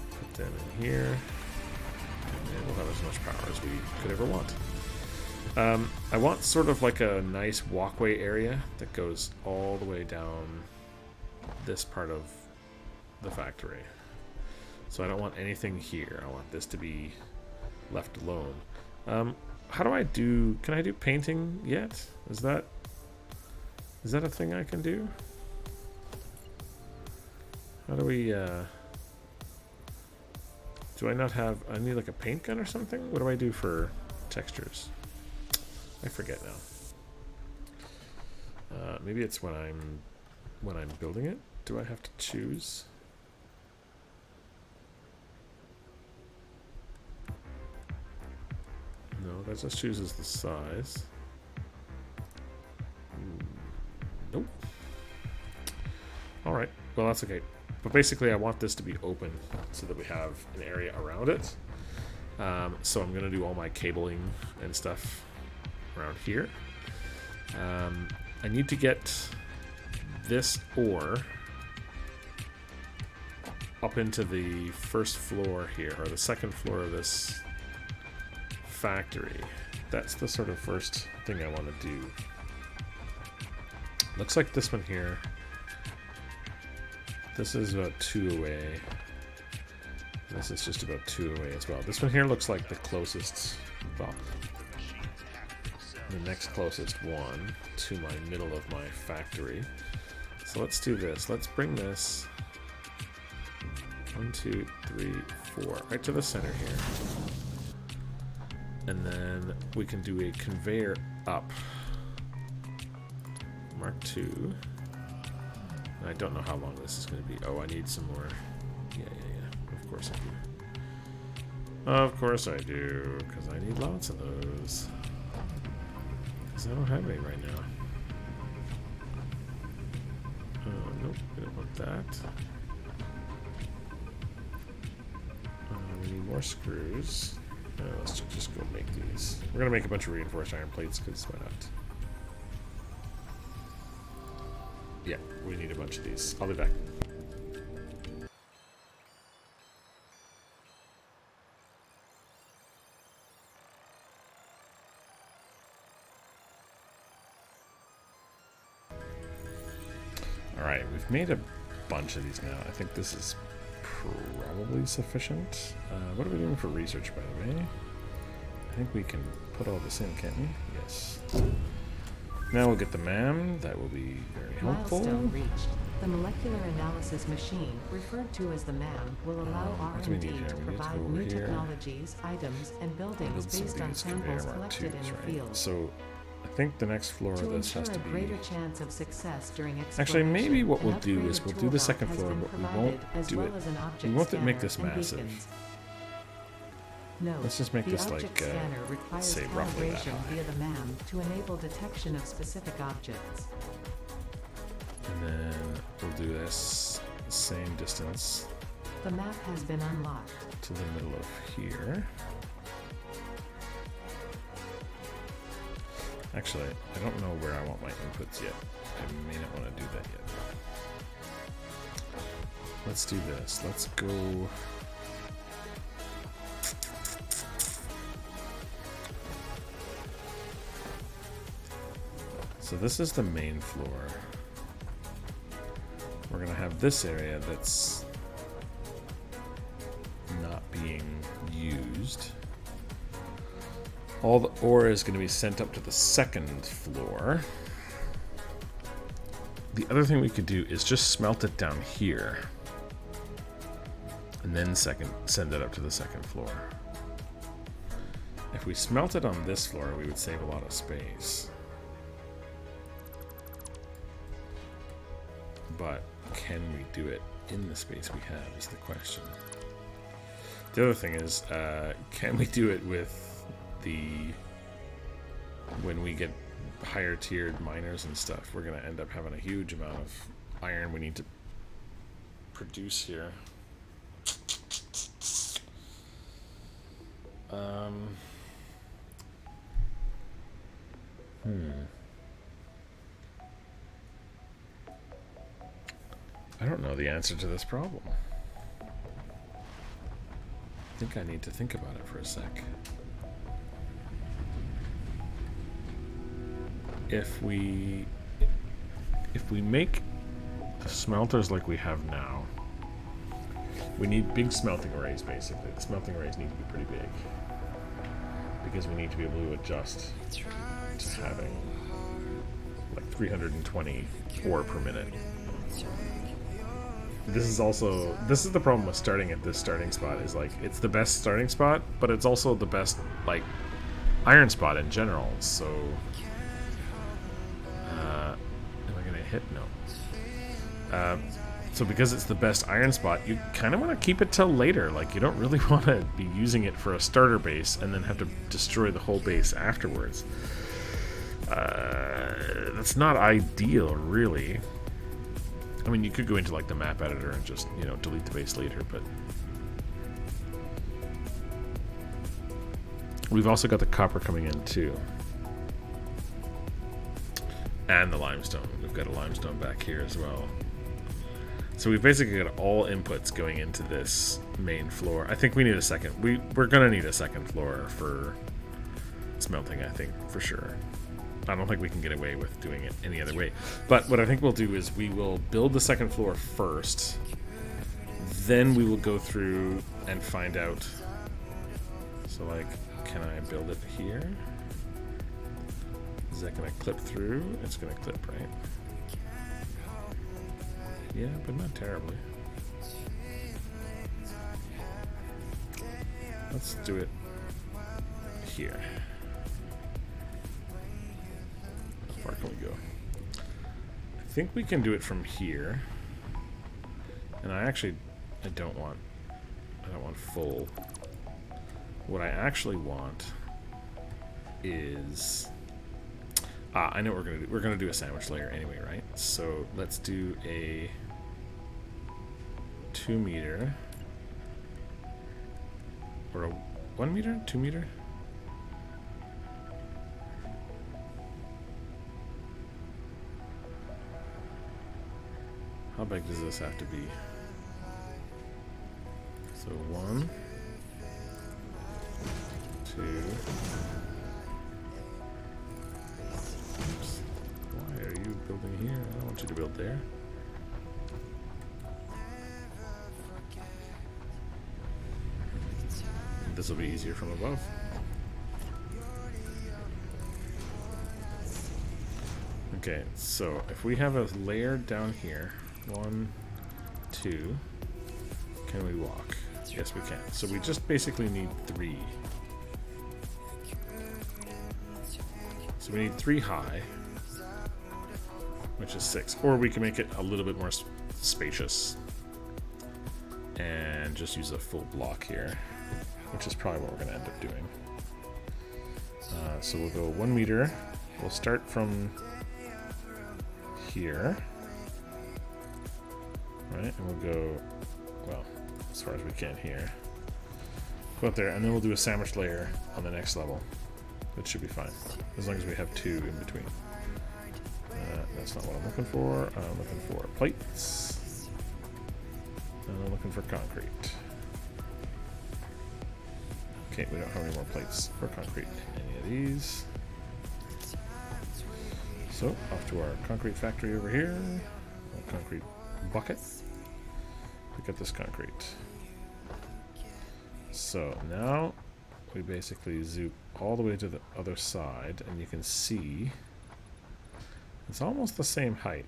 Put them in here. And we'll have as much power as we could ever want. I want sort of like a nice walkway area that goes all the way down this part of the factory. So I don't want anything here. I want this to be left alone. How do I do... Can I do painting yet? Is that a thing I can do? How do we... do I not have... I need like a paint gun or something? What do I do for textures? I forget now. Maybe it's when I'm building it. Do I have to choose? No, that just chooses the size. Nope. Alright, well that's okay. But basically I want this to be open so that we have an area around it. So I'm going to do all my cabling and stuff around here. I need to get this ore up into the first floor here, or the second floor of this factory. That's the sort of first thing I want to do. Looks like this one here. This is about 2 away. This is just about 2 away as well. This one here looks like the closest, well, the next closest one to my middle of my factory. So let's do this. Let's bring this 1, 2, 3, 4 right to the center here. And then we can do a conveyor up. Mark 2. I don't know how long this is going to be. Oh, I need some more. Yeah. Of course I do. Of course I do, because I need lots of those. Because I don't have any right now. Nope, we don't want that. We need more screws. Let's just go make these. We're going to make a bunch of reinforced iron plates, because why not? Yeah, we need a bunch of these. I'll be back. Alright, we've made a bunch of these now. I think this is probably sufficient. What are we doing for research, by the way? I think we can put all this in, can't we? Yes. Now we'll get the MAM. That will be very helpful. Milestone reached. The molecular analysis machine, referred to as the MAM, will allow R&D to provide new technologies, items, and buildings based on samples collected in the field. So I think the next floor of this has to be... greater chance of success during exploration. Actually, maybe what we'll do is we'll do the second floor, but we won't do it. We won't make this massive. No, let's just make this like, say, roughly that high. Via the MAM to enable detection of specific objects. And then we'll do this same distance. The map has been unlocked. To the middle of here. Actually, I don't know where I want my inputs yet. I may not want to do that yet. Let's do this. Let's go... So this is the main floor. We're going to have this area that's not being used. All the ore is going to be sent up to the second floor. The other thing we could do is just smelt it down here. And then send it up to the second floor. If we smelt it on this floor, we would save a lot of space. But can we do it in the space we have is the question. The other thing is, can we do it with when we get higher tiered miners and stuff? We're going to end up having a huge amount of iron we need to produce here. I don't know the answer to this problem. I think I need to think about it for a sec. If we make the smelters like we have now, we need big smelting arrays basically. The smelting arrays need to be pretty big because we need to be able to adjust to having like 320 ore per minute. This is the problem with starting at this starting spot, is like it's the best starting spot, but it's also the best like iron spot in general. So am I gonna hit? No. So because it's the best iron spot, you kind of want to keep it till later. Like you don't really want to be using it for a starter base and then have to destroy the whole base afterwards. That's not ideal, really. I mean, you could go into like the map editor and just, you know, delete the base later, but we've also got the copper coming in too. And the limestone. We've got a limestone back here as well. So we've basically got all inputs going into this main floor. I think we need a second. We're gonna need a second floor for smelting, I think, for sure. I don't think we can get away with doing it any other way. But what I think we'll do is we will build the second floor first. Then we will go through and find out. So like, can I build it here? Is that gonna clip through? It's gonna clip, right? Yeah, but not terribly. Let's do it here. How far can we go? I think we can do it from here. And I don't want full. What I actually want is I know what we're gonna do. We're gonna do a sandwich layer anyway, right? So let's do a 2 meter or a 1 meter, 2 meter. How big does this have to be? So 1, 2. Oops. Why are you building here? I don't want you to build there. This will be easier from above. Okay, so if we have a layer down here, 1, 2, can we walk? Yes, we can. So we just basically need 3. So we need 3 high, which is 6. Or we can make it a little bit more spacious and just use a full block here, which is probably what we're going to end up doing. So we'll go 1 meter. We'll start from here, right? And we'll go, well, as far as we can here. Go up there, and then we'll do a sandwich layer on the next level. That should be fine, as long as we have 2 in between. That's not what I'm looking for. I'm looking for plates. And I'm looking for concrete. Okay, we don't have any more plates for concrete in any of these. So, off to our concrete factory over here. A concrete bucket. Pick up this concrete. So, now we basically zoom all the way to the other side, and you can see it's almost the same height.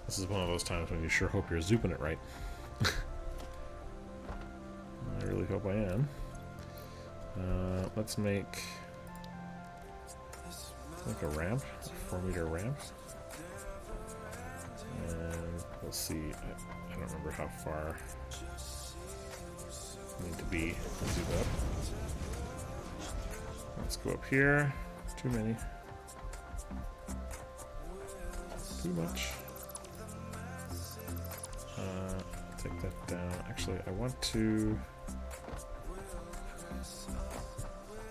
This is one of those times when you sure hope you're zooping it right. I really hope I am. Let's make a ramp, a 4-meter ramp. And we'll see, I don't remember how far we need to be. Let's do that. Let's go up here. Too many. Too much. Take that down. Actually, I want to...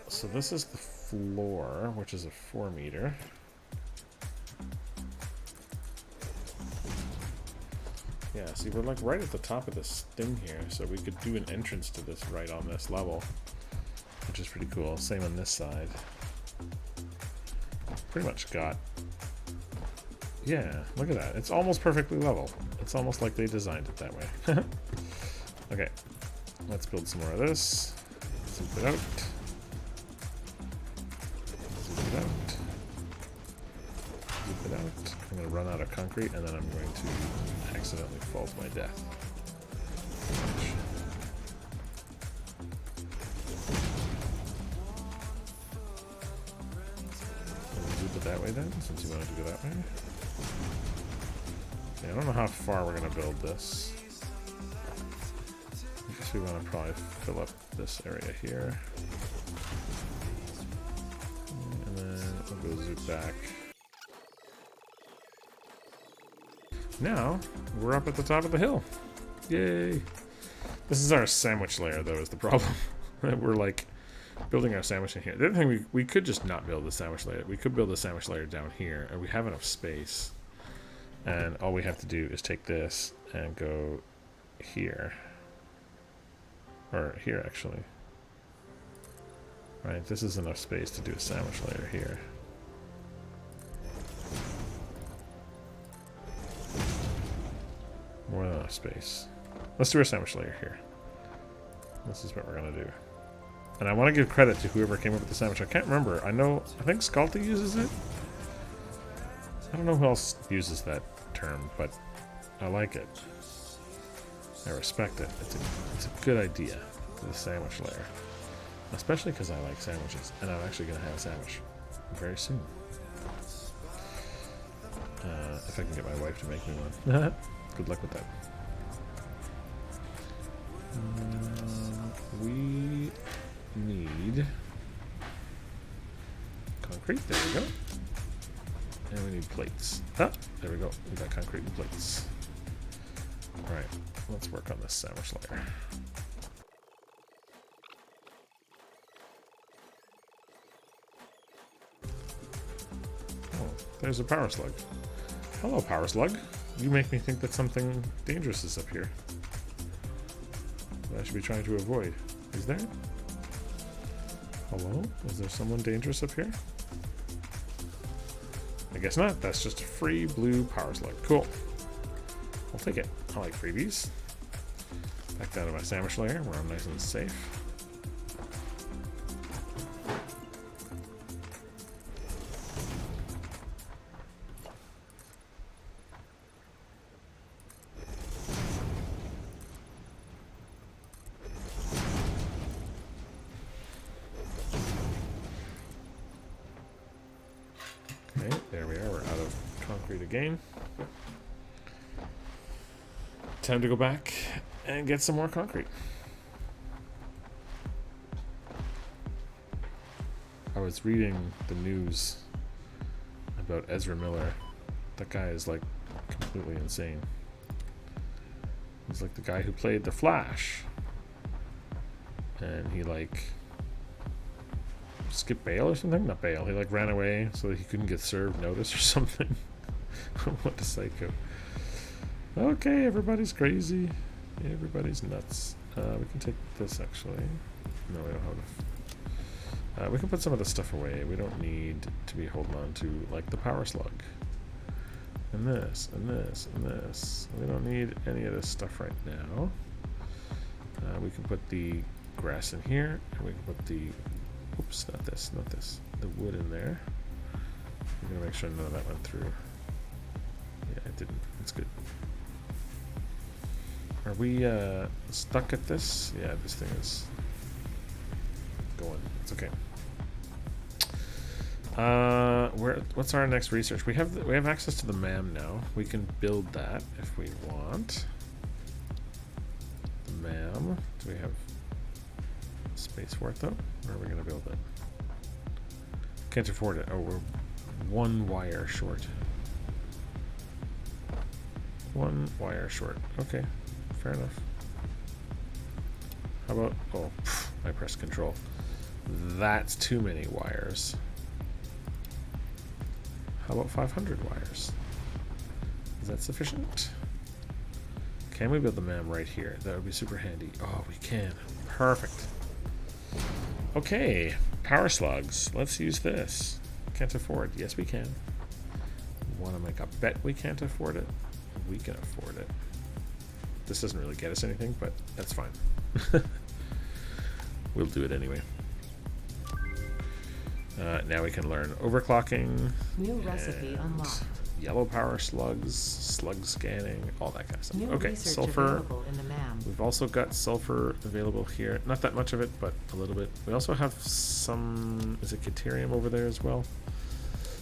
So this is the floor, which is a 4 meter. Yeah, see, we're like right at the top of this thing here, so we could do an entrance to this right on this level, which is pretty cool. Same on this side. Pretty much got... Yeah, look at that. It's almost perfectly level. It's almost like they designed it that way. Okay, let's build some more of this. Zoom it out. Zoom it out. Zoom it out. I'm going to run out of concrete, and then I'm going to accidentally fall to my death. Zoom it that way then, since you wanted to go that way. Okay, I don't know how far we're going to build this. actually want to probably fill up this area here. And then we'll go zoop back. Now, we're up at the top of the hill. Yay! This is our sandwich layer, though, is the problem. We're like building our sandwich in here. The other thing, we could just not build the sandwich layer. We could build the sandwich layer down here, and we have enough space. And all we have to do is take this and go here. Or here, actually. Right, this is enough space to do a sandwich layer here. More than enough space. Let's do our sandwich layer here. This is what we're gonna do. And I want to give credit to whoever came up with the sandwich. I can't remember. I think Sculty uses it. I don't know who else uses that term, but I like it. I respect it. It's a good idea for the sandwich layer. Especially because I like sandwiches. And I'm actually going to have a sandwich very soon. If I can get my wife to make me one. Good luck with that. We need concrete. There we go. And we need plates. Ah, there we go. We got concrete and plates. Alright, let's work on this sandwich layer. Oh, there's a power slug. Hello, power slug. You make me think that something dangerous is up here that I should be trying to avoid. Is there? Hello? Is there someone dangerous up here? I guess not. That's just a free blue power slug. Cool. I'll take it. I like freebies. Back down to my sandwich layer where I'm nice and safe. Okay, there we are. We're out of concrete again. Time to go back and get some more concrete. I was reading the news about Ezra Miller. That guy is like completely insane. He's like the guy who played the Flash. And he like skipped bail or something? Not bail. He like ran away so that he couldn't get served notice or something. What a psycho. Okay, everybody's crazy. Everybody's nuts. We can take this actually. No, we don't have we can put some of this stuff away. We don't need to be holding on to like the power slug. And this, and this, and this. We don't need any of this stuff right now. We can put the grass in here, and we can put the, oops, not this, the wood in there. I'm gonna make sure none of that went through. Yeah, it didn't. It's good. Are we stuck at this? Yeah, this thing is going. It's okay. What's our next research? We have access to the MAM now. We can build that if we want. The MAM. Do we have space for it though? Where are we gonna build it? Can't afford it. Oh, we're one wire short. One wire short. Okay. Fair enough. How about, oh, I pressed control. That's too many wires. How about 500 wires? Is that sufficient? Can we build the MAM right here? That would be super handy. Oh, we can. Perfect. Okay, power slugs. Let's use this. Can't afford. Yes, we can. Want to make a bet we can't afford it? We can afford it. This doesn't really get us anything, but that's fine. We'll do it anyway. Now we can learn overclocking. New recipe unlocked. Yellow power slugs, slug scanning, all that kind of stuff. New Okay, sulfur. In the MAM. We've also got sulfur available here. Not that much of it, but a little bit. We also have some, is it Caterium over there as well?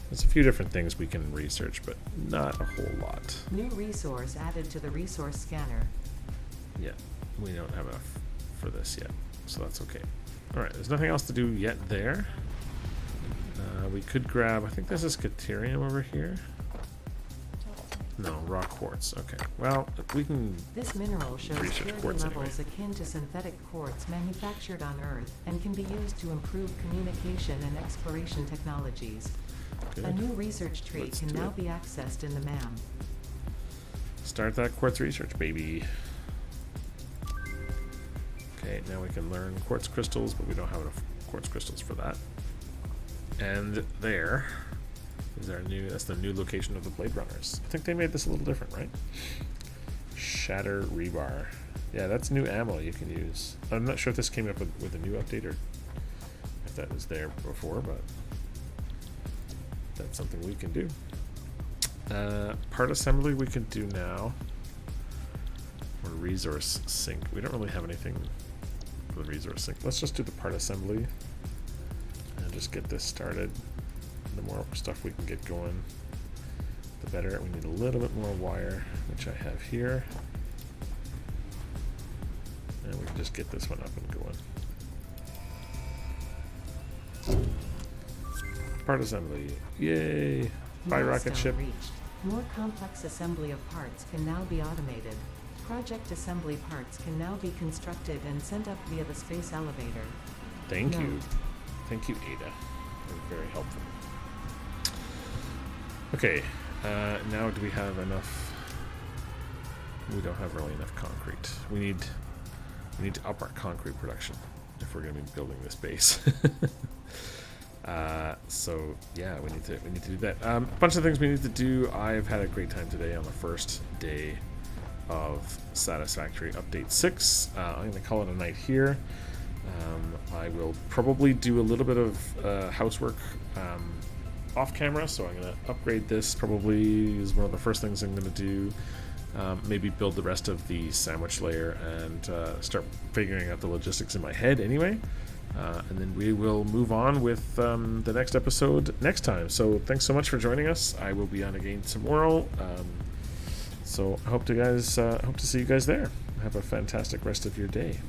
There's a few different things we can research, but not a whole lot. New resource added to the resource scanner. Yeah, we don't have enough for this yet, so that's okay. All right, there's nothing else to do yet there. We could grab, I think this is Caterium over here. No, raw quartz. Okay, well, we can This mineral shows research purity quartz levels anyway. akin to synthetic quartz manufactured on Earth and can be used to improve communication and exploration technologies. Good. A new research trait Let's can do now it. be accessed in the MAM. Start that quartz research, baby. Okay, now we can learn quartz crystals, but we don't have enough quartz crystals for that. And there is our new, that's the new location of the Blade Runners. I think they made this a little different, right? Shatter rebar. Yeah, that's new ammo you can use. I'm not sure if this came up with a new update or if that was there before, but that's something we can do. Part assembly we can do now. Or resource sink. We don't really have anything for the resource sink. Let's just do the part assembly and just get this started. The more stuff we can get going, the better. We need a little bit more wire, which I have here. And we can just get this one up and going. Part assembly. Yay! Buy rocket Milestone ship. reached. More complex assembly of parts can now be automated. Project assembly parts can now be constructed and sent up via the space elevator. Thank you. Note. Thank you, Ada. That was very helpful. Okay, now do we have enough? We don't have really enough concrete. We need to up our concrete production if we're going to be building this base. So yeah, we need to do that. A bunch of things we need to do. I've had a great time today on the first day of Satisfactory Update 6. I'm going to call it a night here. I will probably do a little bit of housework off camera, so I'm going to upgrade this. Probably is one of the first things I'm going to do. Maybe build the rest of the sandwich layer and start figuring out the logistics in my head anyway. And then we will move on with the next episode next time. So thanks so much for joining us. I will be on again tomorrow. So I hope to see you guys there. Have a fantastic rest of your day.